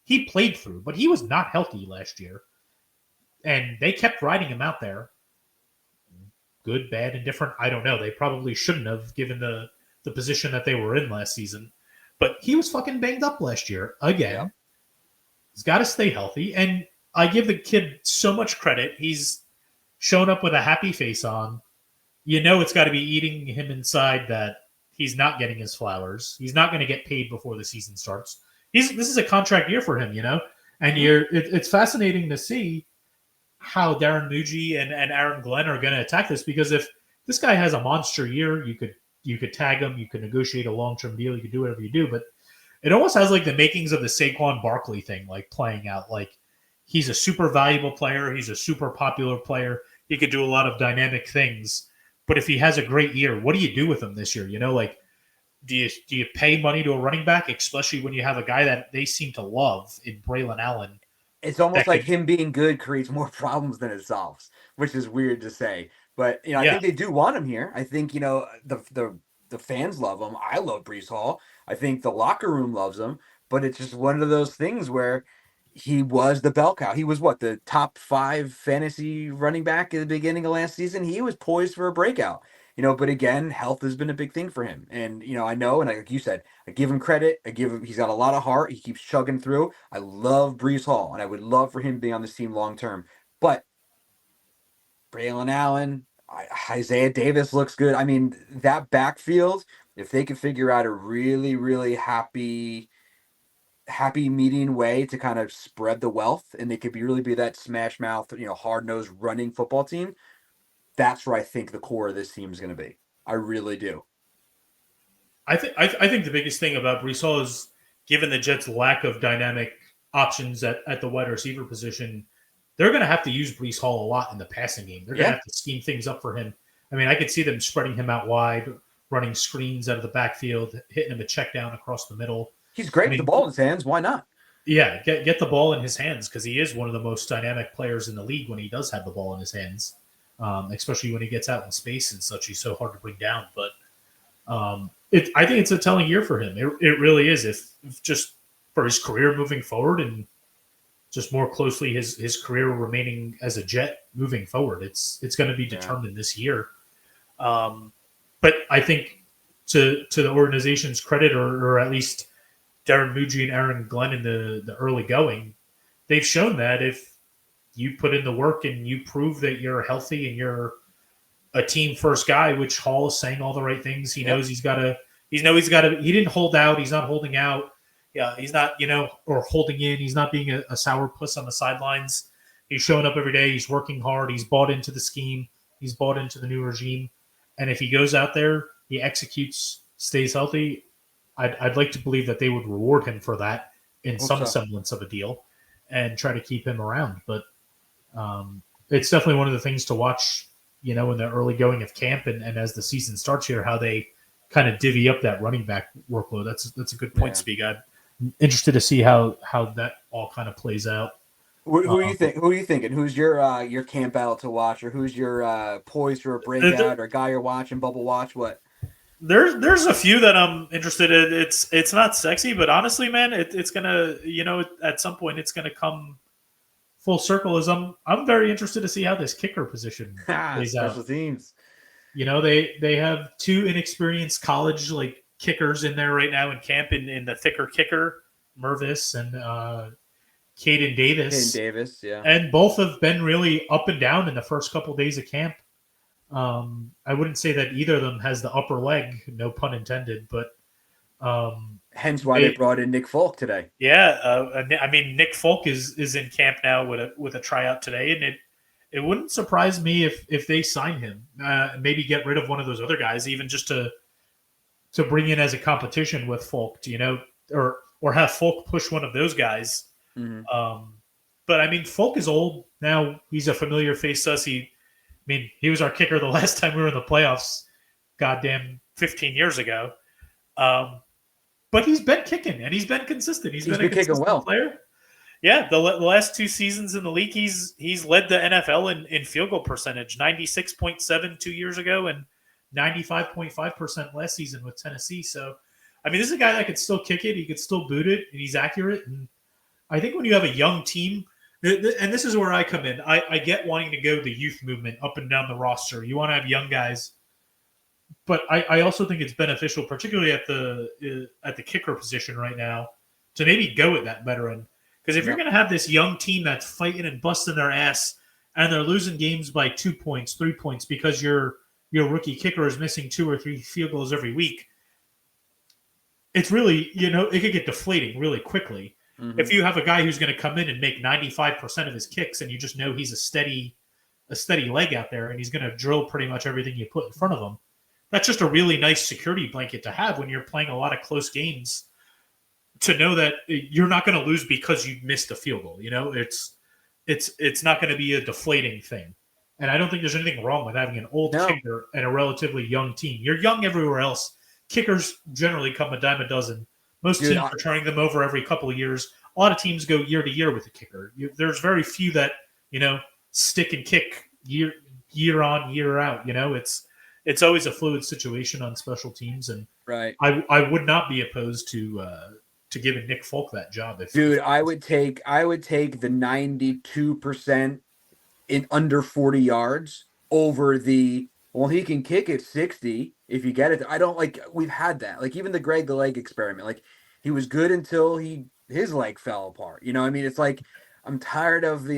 he played through, but he was not healthy last year. And they kept riding him out there. Good, bad, indifferent, I don't know. They probably shouldn't have, given the position that they were in last season. But he was fucking banged up last year again. Yeah. He's got to stay healthy. And I give the kid so much credit. He's shown up with a happy face on. It's got to be eating him inside that he's not getting his flowers. He's not going to get paid before the season starts. This is a contract year for him, And it's fascinating to see how Darren Muji and Aaron Glenn are going to attack this, because if this guy has a monster year, you could tag him, you could negotiate a long-term deal, you could do whatever you do, but it almost has the makings of the Saquon Barkley thing playing out. He's a super valuable player, he's a super popular player, he could do a lot of dynamic things, but if he has a great year, what do you do with him this year? Do you pay money to a running back, especially when you have a guy that they seem to love in Braylon Allen? It's almost like him being good creates more problems than it solves, which is weird to say. But, I think they do want him here. I think, the fans love him. I love Brees Hall. I think the locker room loves him. But it's just one of those things where he was the bell cow. He was the top 5 fantasy running back at the beginning of last season. He was poised for a breakout. But again, health has been a big thing for him. And, I know, and like you said, I give him credit. He's got a lot of heart. He keeps chugging through. I love Brees Hall, and I would love for him to be on this team long term. But Braylon Allen, Isaiah Davis looks good. I mean, that backfield, if they could figure out a really, really happy median way to kind of spread the wealth, and they could really be that smash mouth, hard-nosed running football team, that's where I think the core of this team is going to be. I really do. I think the biggest thing about Brees Hall is, given the Jets' lack of dynamic options at the wide receiver position, they're going to have to use Brees Hall a lot in the passing game. They're going to have to scheme things up for him. I mean, I could see them spreading him out wide, running screens out of the backfield, hitting him a check down across the middle. He's great with the ball in his hands. Why not? Yeah, get the ball in his hands, because he is one of the most dynamic players in the league when he does have the ball in his hands. Especially when he gets out in space and such. He's so hard to bring down. But I think it's a telling year for him. It really is. If just for his career moving forward, and just more closely his career remaining as a Jet moving forward. It's going to be determined this year. But I think to the organization's credit, or at least Darren Muji and Aaron Glenn in the early going, they've shown that if you put in the work and you prove that you're healthy and you're a team first guy, which Hall is saying all the right things. He knows he's got to. He didn't hold out. He's not holding out. Yeah, he's not, or holding in. He's not being a sourpuss on the sidelines. He's showing up every day. He's working hard. He's bought into the scheme. He's bought into the new regime. And if he goes out there, he executes, stays healthy, I'd like to believe that they would reward him for that in some semblance of a deal and try to keep him around. But it's definitely one of the things to watch, in the early going of camp and as the season starts here, how they kind of divvy up that running back workload. That's a good point, Spiga. I'm interested to see how that all kind of plays out. Who are you thinking? Who's your camp out to watch, or who's your poised for a breakout, or guy you're watching, bubble watch? What? There's a few that I'm interested in. It's not sexy, but honestly, man, it's gonna at some point it's gonna come full circle. As I'm very interested to see how this kicker position plays out. Special teams. They have two inexperienced college kickers in there right now in camp in the thicker kicker, Mervis and Caden Davis. Caden Davis, yeah. And both have been really up and down in the first couple of days of camp. I wouldn't say that either of them has the upper leg, no pun intended, but hence why they brought in Nick Folk today. Yeah, Nick Folk is in camp now with a tryout today, and it wouldn't surprise me if they sign him, maybe get rid of one of those other guys, even just to bring in as a competition with Folk, or have Folk push one of those guys. Mm-hmm. But Folk is old now. He's a familiar face to us. He was our kicker the last time we were in the playoffs, goddamn 15 years ago. But he's been kicking and he's been consistent. He's been a consistent kicking player. Yeah, the last two seasons in the league, he's led the NFL in field goal percentage, 96.7 2 years ago and 95.5% last season with Tennessee. So, this is a guy that could still kick it. He could still boot it, and he's accurate. And I think when you have a young team, and this is where I come in, I get wanting to go the youth movement up and down the roster. You want to have young guys. But I also think it's beneficial, particularly at the kicker position right now, to maybe go with that veteran. Because if you're going to have this young team that's fighting and busting their ass, and they're losing games by 2 points, 3 points, because your rookie kicker is missing 2 or 3 field goals every week, it's really, it could get deflating really quickly. Mm-hmm. If you have a guy who's going to come in and make 95% of his kicks, and you just know he's a steady leg out there, and he's going to drill pretty much everything you put in front of him, that's just a really nice security blanket to have when you're playing a lot of close games, to know that you're not going to lose because you missed a field goal. It's not going to be a deflating thing. And I don't think there's anything wrong with having an old kicker and a relatively young team. You're young everywhere else. Kickers generally come a dime a dozen. Most teams are turning them over every couple of years. A lot of teams go year to year with a kicker. There's very few that, stick and kick year on, year out. It's always a fluid situation on special teams, and right. I would not be opposed to giving Nick Folk that job. I would take the 92% in under 40 yards over he can kick it 60 if you get it. We've had that. Even the Greg the Leg experiment. He was good until his leg fell apart. It's I'm tired of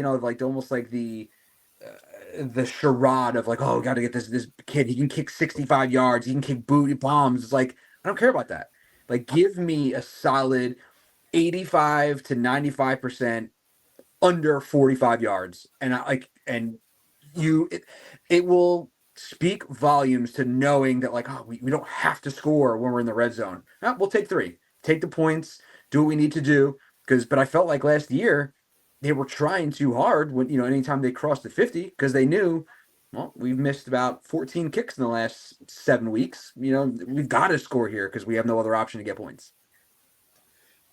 almost like the charade of we got to get this kid. He can kick 65 yards. He can kick bombs. It's I don't care about that. Give me a solid 85 to 95% under 45 yards, and it will speak volumes to knowing that we don't have to score when we're in the red zone. No, we'll take 3, take the points, do what we need to do. But I felt like last year they were trying too hard when anytime they crossed the 50, because they knew, well, we've missed about 14 kicks in the last 7 weeks. We've got to score here because we have no other option to get points.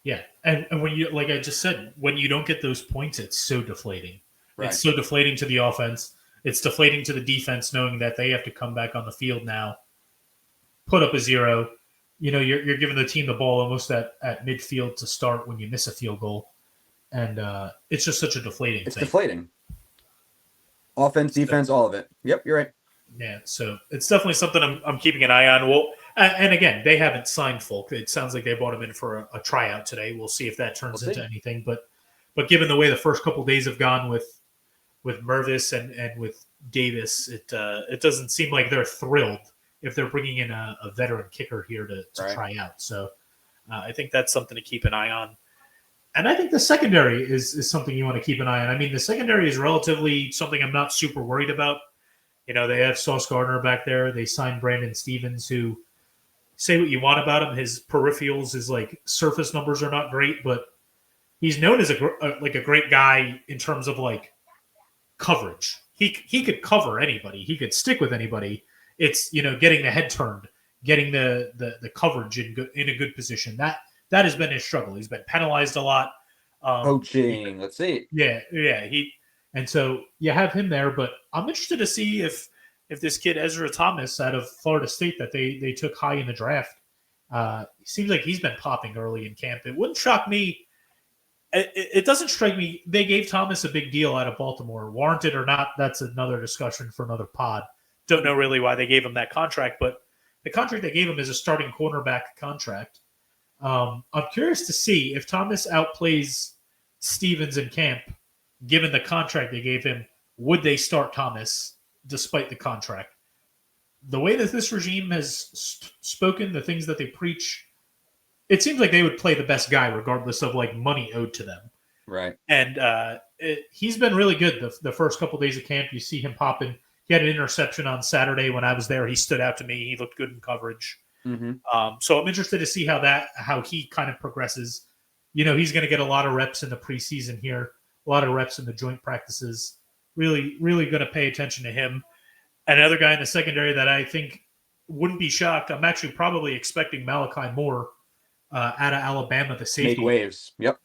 Yeah, and when you, like I just said, when you don't get those points, it's so deflating. Right. It's so deflating to the offense. It's deflating to the defense, knowing that they have to come back on the field now, put up a 0. You're giving the team the ball almost at midfield to start when you miss a field goal. and it's just such a deflating It's thing. deflating. Offense, defense, all of it. Yep, you're right. Yeah, so it's definitely something I'm keeping an eye on. Well, and again, they haven't signed Folk. It sounds like they brought him in for a tryout today. We'll see if that turns into anything. But given the way the first couple days have gone with Mervis and with Davis, it doesn't seem like they're thrilled if they're bringing in a veteran kicker here to try out. So I think that's something to keep an eye on. And I think the secondary is something you want to keep an eye on. I mean, the secondary is relatively something I'm not super worried about. You know, they have Sauce Gardner back there. They signed Brandon Stevens, who, say what you want about him, his peripherals, his like surface numbers are not great, but he's known as a great guy in terms of like coverage. He could cover anybody. He could stick with anybody. It's, you know, getting the head turned, getting the coverage in a good position. That has been his struggle. He's been penalized a lot. Coaching. Let's see. Yeah. And so you have him there, but I'm interested to see if this kid Ezra Thomas out of Florida State that they took high in the draft, seems like he's been popping early in camp. It wouldn't shock me. It doesn't strike me. They gave Thomas a big deal out of Baltimore, warranted or not. That's another discussion for another pod. Don't know really why they gave him that contract, but the contract they gave him is a starting cornerback contract. I'm curious to see if Thomas outplays Stevens in camp. Given the contract they gave him, would they start Thomas despite the contract? The way that this regime has spoken, the things that they preach, it seems like they would play the best guy regardless of like money owed to them. Right. And he's been really good the first couple days of camp. You see him popping. He had an interception on Saturday when I was there. He stood out to me. He looked good in coverage. Mm-hmm. So I'm interested to see how he kind of progresses. You know, he's going to get a lot of reps in the preseason here, a lot of reps in the joint practices. Really, really going to pay attention to him. Another guy in the secondary that I think wouldn't be shocked. I'm actually probably expecting Malachi Moore out of Alabama, the safety. Make waves. Yep.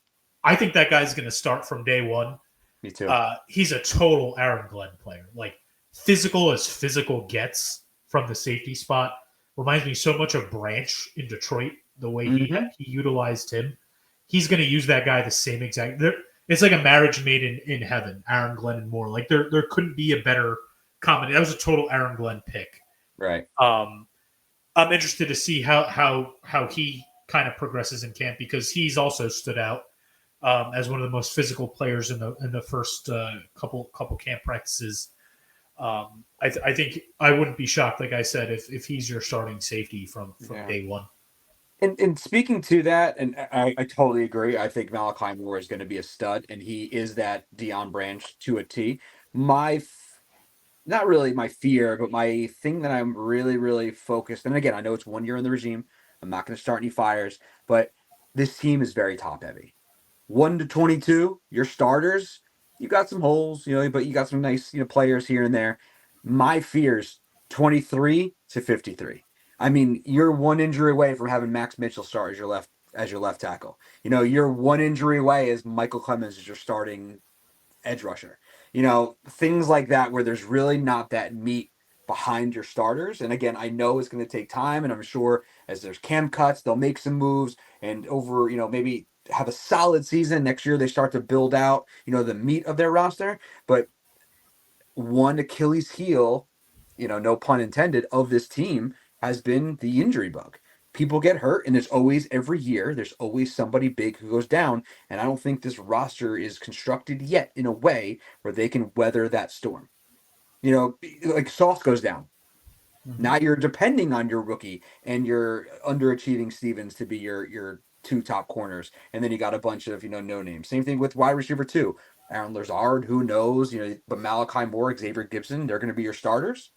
I think that guy's going to start from day one. Me too. He's a total Aaron Glenn player. Like, physical as physical gets from the safety spot. Reminds me so much of Branch in Detroit, the way he utilized him. He's going to use that guy the same exact. It's like a marriage made in heaven, Aaron Glenn and Moore. Like, there couldn't be a better combination. That was a total Aaron Glenn pick. Right. I'm interested to see how he kind of progresses in camp, because he's also stood out as one of the most physical players in the first couple camp practices. I think I wouldn't be shocked, like I said, if he's your starting safety from day one. And speaking to that, and I totally agree. I think Malachi Moore is going to be a stud, and he is that Deion Branch to a T. Not really my fear, but my thing that I'm really, really focused. And again, I know it's 1 year in the regime. I'm not going to start any fires, but this team is very top heavy. 1 to 22, your starters, you got some holes, but you got some nice, players here and there. My fears, 23 to 53. I mean, you're one injury away from having Max Mitchell start as your left tackle. You're one injury away as Michael Clemens is your starting edge rusher. Things like that where there's really not that meat behind your starters. And again, I know it's going to take time, and I'm sure as there's camp cuts, they'll make some moves, and over, maybe have a solid season. Next year they start to build out, the meat of their roster. But one Achilles heel, no pun intended, of this team has been the injury bug. People get hurt, and every year, there's always somebody big who goes down. And I don't think this roster is constructed yet in a way where they can weather that storm. Like Sauce goes down. Mm-hmm. Now you're depending on your rookie and your underachieving Stevens to be your two top corners. And then you got a bunch of, no names. Same thing with wide receiver 2. Aaron Lazard, who knows, but Malachi Moore, Xavier Gibson, they're going to be your starters.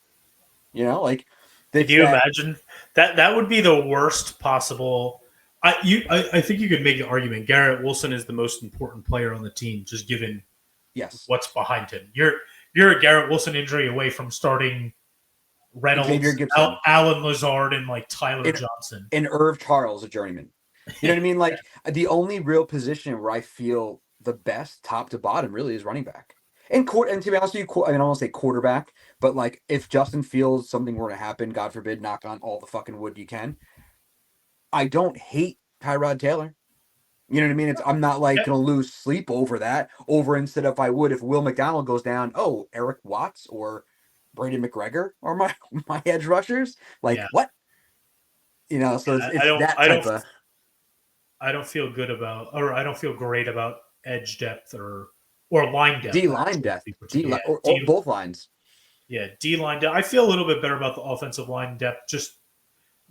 Can you imagine that would be the worst possible. I think you could make the argument Garrett Wilson is the most important player on the team, just given what's behind him. You're a Garrett Wilson injury away from starting Reynolds, Alan Lazard, and like Tyler Johnson and Irv Charles, a journeyman. You know what I mean? Like, the only real position where I feel the best, top to bottom, really is running back. And to be honest with you, I don't want to say quarterback, but like if Justin Fields, something were to happen, God forbid, knock on all the fucking wood you can. I don't hate Tyrod Taylor. You know what I mean? I'm not like Yeah. gonna lose sleep over that. Over instead of I would if Will McDonald goes down. Oh, Eric Watts or Brady McGregor are my my edge rushers. Like Yeah. what? You know, so I it's don't that I type don't of I don't feel good about, or I don't feel great about edge depth or line D depth. line Actually, depth, yeah, or both lines. D line depth. I feel a little bit better about the offensive line depth, just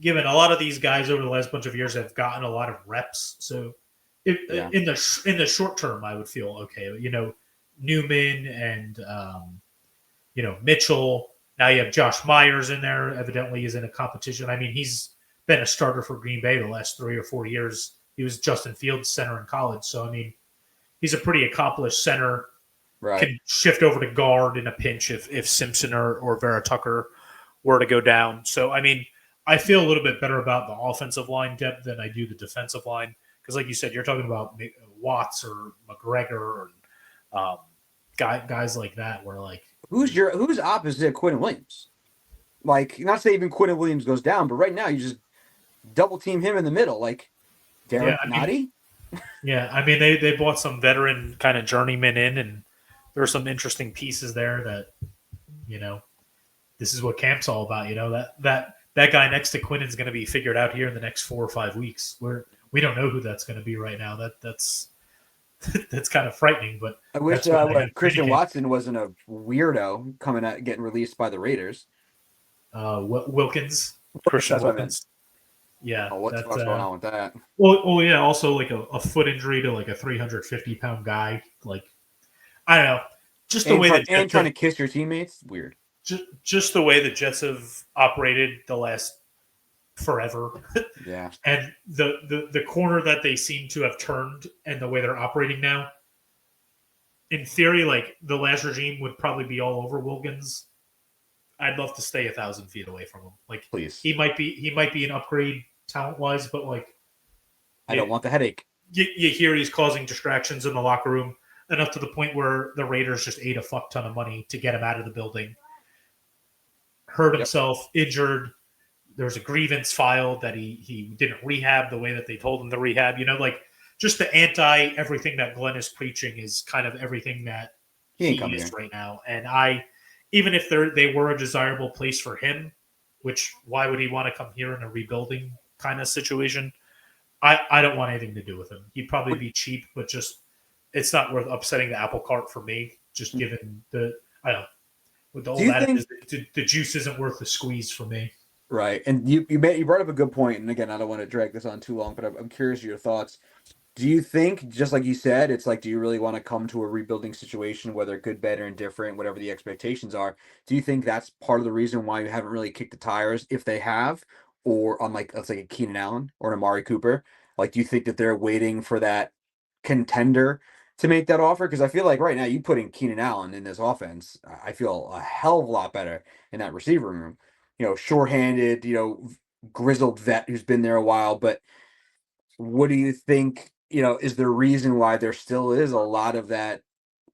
given a lot of these guys over the last bunch of years have gotten a lot of reps. So, Yeah. in the short term, I would feel okay. Newman and Mitchell. Now you have Josh Myers in there. Evidently, is in a competition. I mean, he's been a starter for Green Bay the last 3 or 4 years. He was Justin Fields' center in college, so I mean, he's a pretty accomplished center. Right. Can shift over to guard in a pinch if Simpson or Vera Tucker were to go down. So I mean, I feel a little bit better about the offensive line depth than I do the defensive line because, like you said, you're talking about Watts or McGregor or guys like that. Where like Who's opposite Quinn Williams? Like, not say even Quinn Williams goes down, but right now you just double team him in the middle, like Derek Nottie. Yeah, I mean they bought some veteran kind of journeyman in, and there are some interesting pieces there that this is what camp's all about. That guy next to Quinn is going to be figured out here in the next 4 or 5 weeks. We don't know who that's going to be right now. That's that's kind of frightening. But I wish Christian Watson wasn't a weirdo coming out getting released by the Raiders. Wilkins, Christian Wilkins. Yeah, what's going on with that? Well, yeah. Also, like a foot injury to like a 350-pound guy. Like, I don't know. Just the way that trying to kiss your teammates, weird. Just the way the Jets have operated the last forever. Yeah. And the corner that they seem to have turned and the way they're operating now. In theory, like the last regime would probably be all over Wilkins. I'd love to stay 1,000 feet away from him. Like, please, he might be an upgrade talent wise, but like, I don't want the headache. You hear he's causing distractions in the locker room enough to the point where the Raiders just ate a fuck ton of money to get him out of the building. Hurt himself, injured. There's a grievance filed that he didn't rehab the way that they told him to rehab. Like just the anti everything that Glenn is preaching is kind of everything that he is right now. And even if they were a desirable place for him, which why would he want to come here in a rebuilding kind of situation? I don't want anything to do with him. He'd probably be cheap, but just it's not worth upsetting the apple cart for me. Just given the with all that, the juice isn't worth the squeeze for me. Right, and you brought up a good point, and again, I don't want to drag this on too long, but I'm curious your thoughts. Do you think, just like you said, it's like, do you really want to come to a rebuilding situation, whether good, bad, or indifferent, whatever the expectations are? Do you think that's part of the reason why you haven't really kicked the tires, if they have, or on like, let's say a Keenan Allen or an Amari Cooper? Like, do you think that they're waiting for that contender to make that offer? Because I feel like right now you put in Keenan Allen in this offense, I feel a hell of a lot better in that receiver room. Shorthanded, grizzled vet who's been there a while, but what do you think? Is there a reason why there still is a lot of that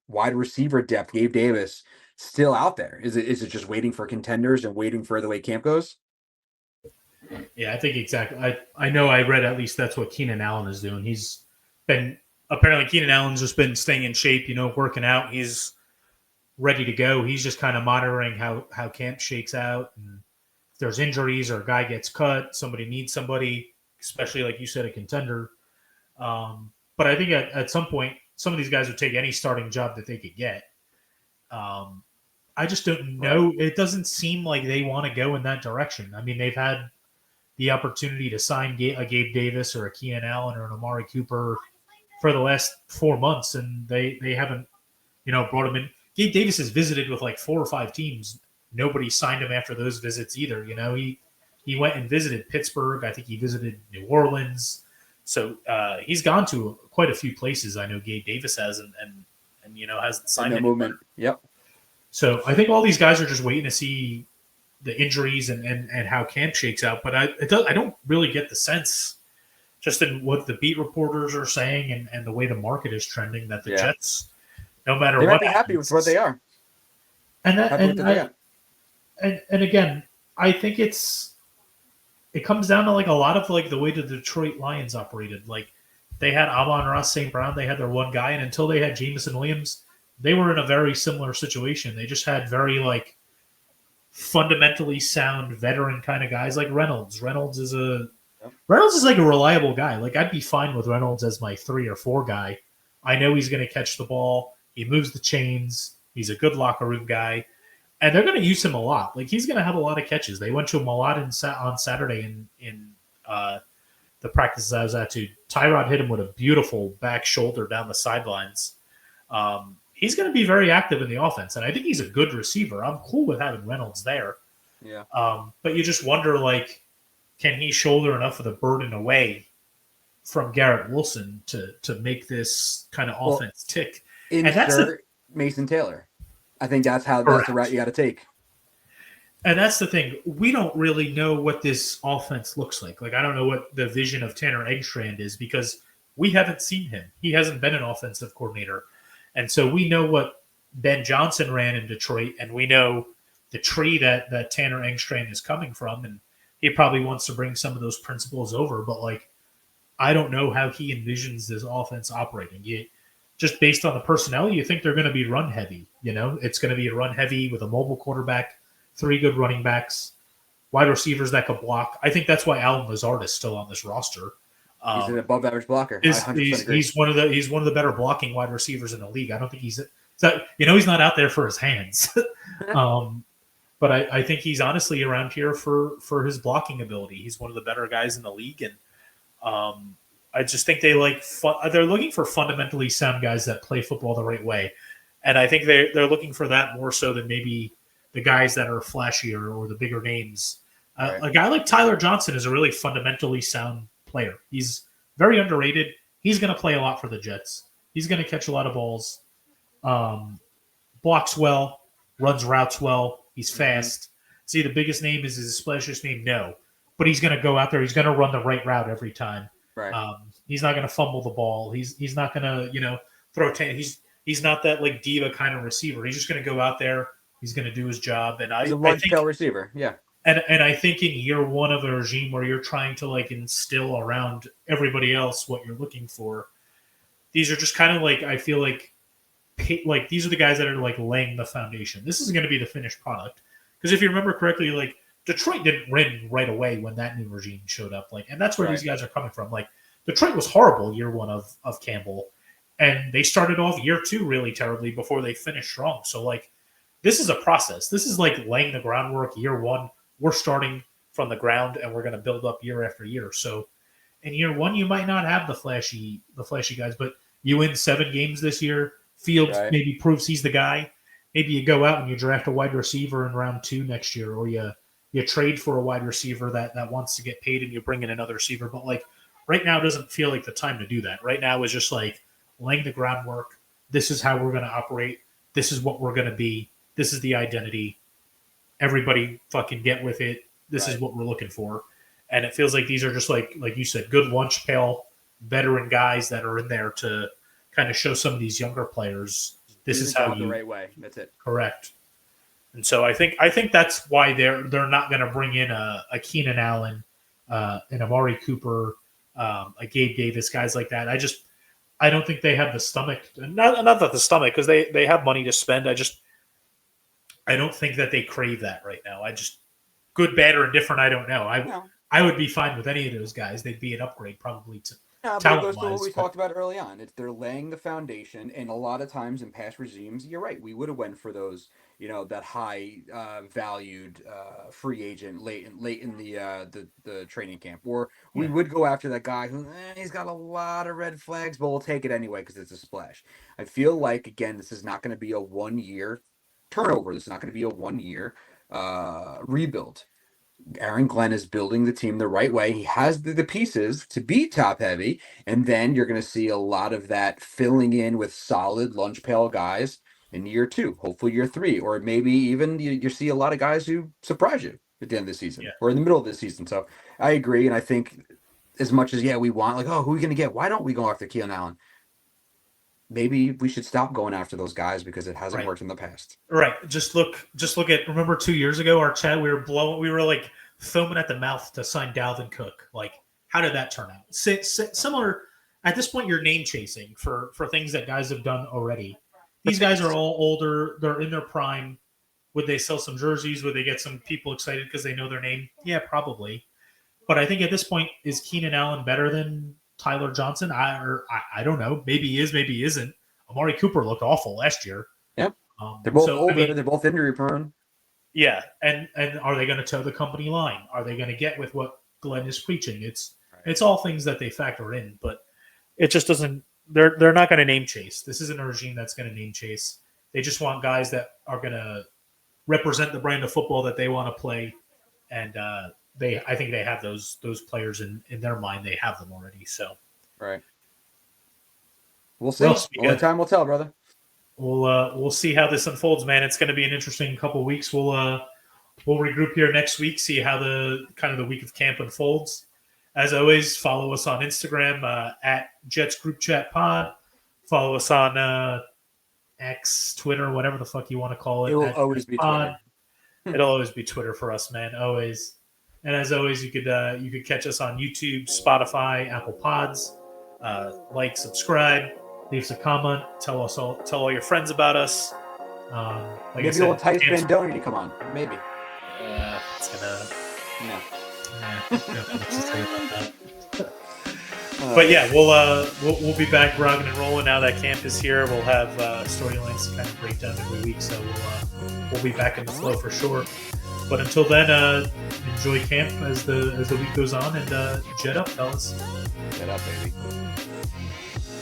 wide receiver depth, Gabe Davis, still out there? Is it just waiting for contenders and waiting for the way camp goes? Yeah, I think exactly. I know I read at least that's what Keenan Allen is doing. Apparently Keenan Allen's just been staying in shape, working out. He's ready to go. He's just kind of monitoring how camp shakes out. And if there's injuries or a guy gets cut, somebody needs somebody, especially like you said, a contender. But I think at some point, some of these guys would take any starting job that they could get. I just don't know. Right. It doesn't seem like they want to go in that direction. I mean, they've had the opportunity to sign a Gabe Davis or a Keenan Allen or an Amari Cooper for the last 4 months, and they haven't, brought him in. Gabe Davis has visited with like 4 or 5 teams. Nobody signed him after those visits either. He went and visited Pittsburgh. I think he visited New Orleans. So he's gone to quite a few places. I know Gabe Davis has, and hasn't signed him. Movement. Yep. So I think all these guys are just waiting to see the injuries and how camp shakes out. But I don't really get the sense, just in what the beat reporters are saying and the way the market is trending, that the Jets, no matter what, they're happy with where they are. And again, I think it comes down to like a lot of like the way the Detroit Lions operated. Like they had Amon-Ra St. Brown, they had their one guy, and until they had Jameson Williams, they were in a very similar situation. They just had very like fundamentally sound veteran kind of guys like Reynolds. Reynolds is like a reliable guy. Like I'd be fine with Reynolds as my 3 or 4 guy. I know he's going to catch the ball. He moves the chains. He's a good locker room guy, and they're going to use him a lot. Like he's going to have a lot of catches. They went to him a lot on Saturday in the practices I was at. To Tyrod hit him with a beautiful back shoulder down the sidelines. He's going to be very active in the offense, and I think he's a good receiver. I'm cool with having Reynolds there. Yeah. But you just wonder, like, can he shoulder enough of the burden away from Garrett Wilson to make this kind of offense tick? And that's Mason Taylor. I think that's the route you got to take. And that's the thing. We don't really know what this offense looks like. Like, I don't know what the vision of Tanner Eggstrand is because we haven't seen him. He hasn't been an offensive coordinator. And so we know what Ben Johnson ran in Detroit, and we know the tree that Tanner Engstrand is coming from, and he probably wants to bring some of those principles over. But, like, I don't know how he envisions this offense operating. Just based on the personnel, you think they're going to be run heavy. You know, it's going to be a run heavy with a mobile quarterback, 3 good running backs, wide receivers that could block. I think that's why Alan Lazard is still on this roster. He's an above-average blocker. He's one of the better blocking wide receivers in the league. I don't think he's not out there for his hands, but I think he's honestly around here for his blocking ability. He's one of the better guys in the league, and I just think they're looking for fundamentally sound guys that play football the right way, and I think they're looking for that more so than maybe the guys that are flashier or the bigger names. Right. A guy like Tyler Johnson is a really fundamentally sound player. He's very underrated. He's going to play a lot for the Jets. He's going to catch a lot of balls, blocks well, runs routes well. He's fast. See, the biggest name is his splashiest name? No. But he's going to go out there. He's going to run the right route every time. Right. He's not going to fumble the ball. He's not going to, throw he's not that like diva kind of receiver. He's just going to go out there. He's going to do his job. And he's a one-tail receiver. Yeah. And I think in year one of a regime where you're trying to like instill around everybody else what you're looking for, these are just kind of like, I feel like these are the guys that are like laying the foundation. This is going to be the finished product. Because if you remember correctly, like Detroit didn't win right away when that new regime showed up. Like, and that's where these guys are coming from. Like Detroit was horrible year one of Campbell, and they started off year 2 really terribly before they finished strong. So like, this is a process. This is like laying the groundwork year 1. We're starting from the ground, and we're going to build up year after year. So in year 1, you might not have the flashy guys, but you win 7 games this year. Fields maybe proves he's the guy. Maybe you go out and you draft a wide receiver in round 2 next year, or you trade for a wide receiver that wants to get paid, and you bring in another receiver. But like right now doesn't feel like the time to do that. Right now is just like laying the groundwork. This is how we're going to operate. This is what we're going to be. This is the identity. Everybody fucking get with it. This is what we're looking for. And it feels like these are just like you said, good lunch pail veteran guys that are in there to kind of show some of these younger players this is how you the right way. That's it. Correct. And so I think that's why they're not going to bring in a Keenan Allen, an Amari Cooper, a Gabe Davis, guys like that. I don't think they have the stomach. Not that the stomach, because they have money to spend. I don't think that they crave that right now. Good, bad, or indifferent, I don't know. I would be fine with any of those guys. They'd be an upgrade probably to but it goes to what we talked about early on. They're laying the foundation, and a lot of times in past regimes, you're right, we would have went for those, that high valued free agent late in the training camp, or we would go after that guy who he's got a lot of red flags, but we'll take it anyway because it's a splash. I feel like, again, this is not going to be a 1-year turnover. This is not going to be a 1-year rebuild. Aaron Glenn is building the team the right way. He has the pieces to be top heavy, and then you're going to see a lot of that filling in with solid lunch pail guys in year 2, hopefully year 3, or maybe even you see a lot of guys who surprise you at the end of the season or in the middle of the season. So I agree, and I think as much as we want who are we going to get? Why don't we go after Keelan Allen? Maybe we should stop going after those guys because it hasn't worked in the past. Right. Just look at, remember 2 years ago, our chat, we were like foaming at the mouth to sign Dalvin Cook. Like, how did that turn out? Similar at this point, you're name chasing for things that guys have done already. These guys are all older. They're in their prime. Would they sell some jerseys? Would they get some people excited because they know their name? Yeah, probably. But I think at this point, is Keenan Allen better than Tyler Johnson? I don't know. Maybe he is, maybe he isn't. Amari Cooper looked awful last year. Yep. They're both older. I mean, they're both injury prone. Yeah, and are they going to toe the company line? Are they going to get with what Glenn is preaching? It's all things that they factor in, but it just doesn't. They're not going to name chase. This isn't a regime that's going to name chase. They just want guys that are going to represent the brand of football that they want to play, and I think they have those players in their mind. They have them already. So right. We'll see. Well, Only time will tell, brother. We'll see how this unfolds, man. It's going to be an interesting couple of weeks. We'll regroup here next week, see how the week of camp unfolds. As always, follow us on Instagram at Jets Group Chat Pod. Follow us on X, Twitter, whatever the fuck you want to call it. It will always be Twitter. It'll always be Twitter for us, man. Always. And as always, you could catch us on YouTube, Spotify, Apple Pods. Like, subscribe. Leave us a comment. Tell all your friends about us. Maybe we'll entice Bandoni to come on. Maybe. It's gonna. No. But yeah, we'll be back rocking and rolling now that camp is here. We'll have storylines to kind of break down every week, so we'll be back in the flow for sure. But until then, enjoy camp as the week goes on, and jet up, fellas. Jet up, baby.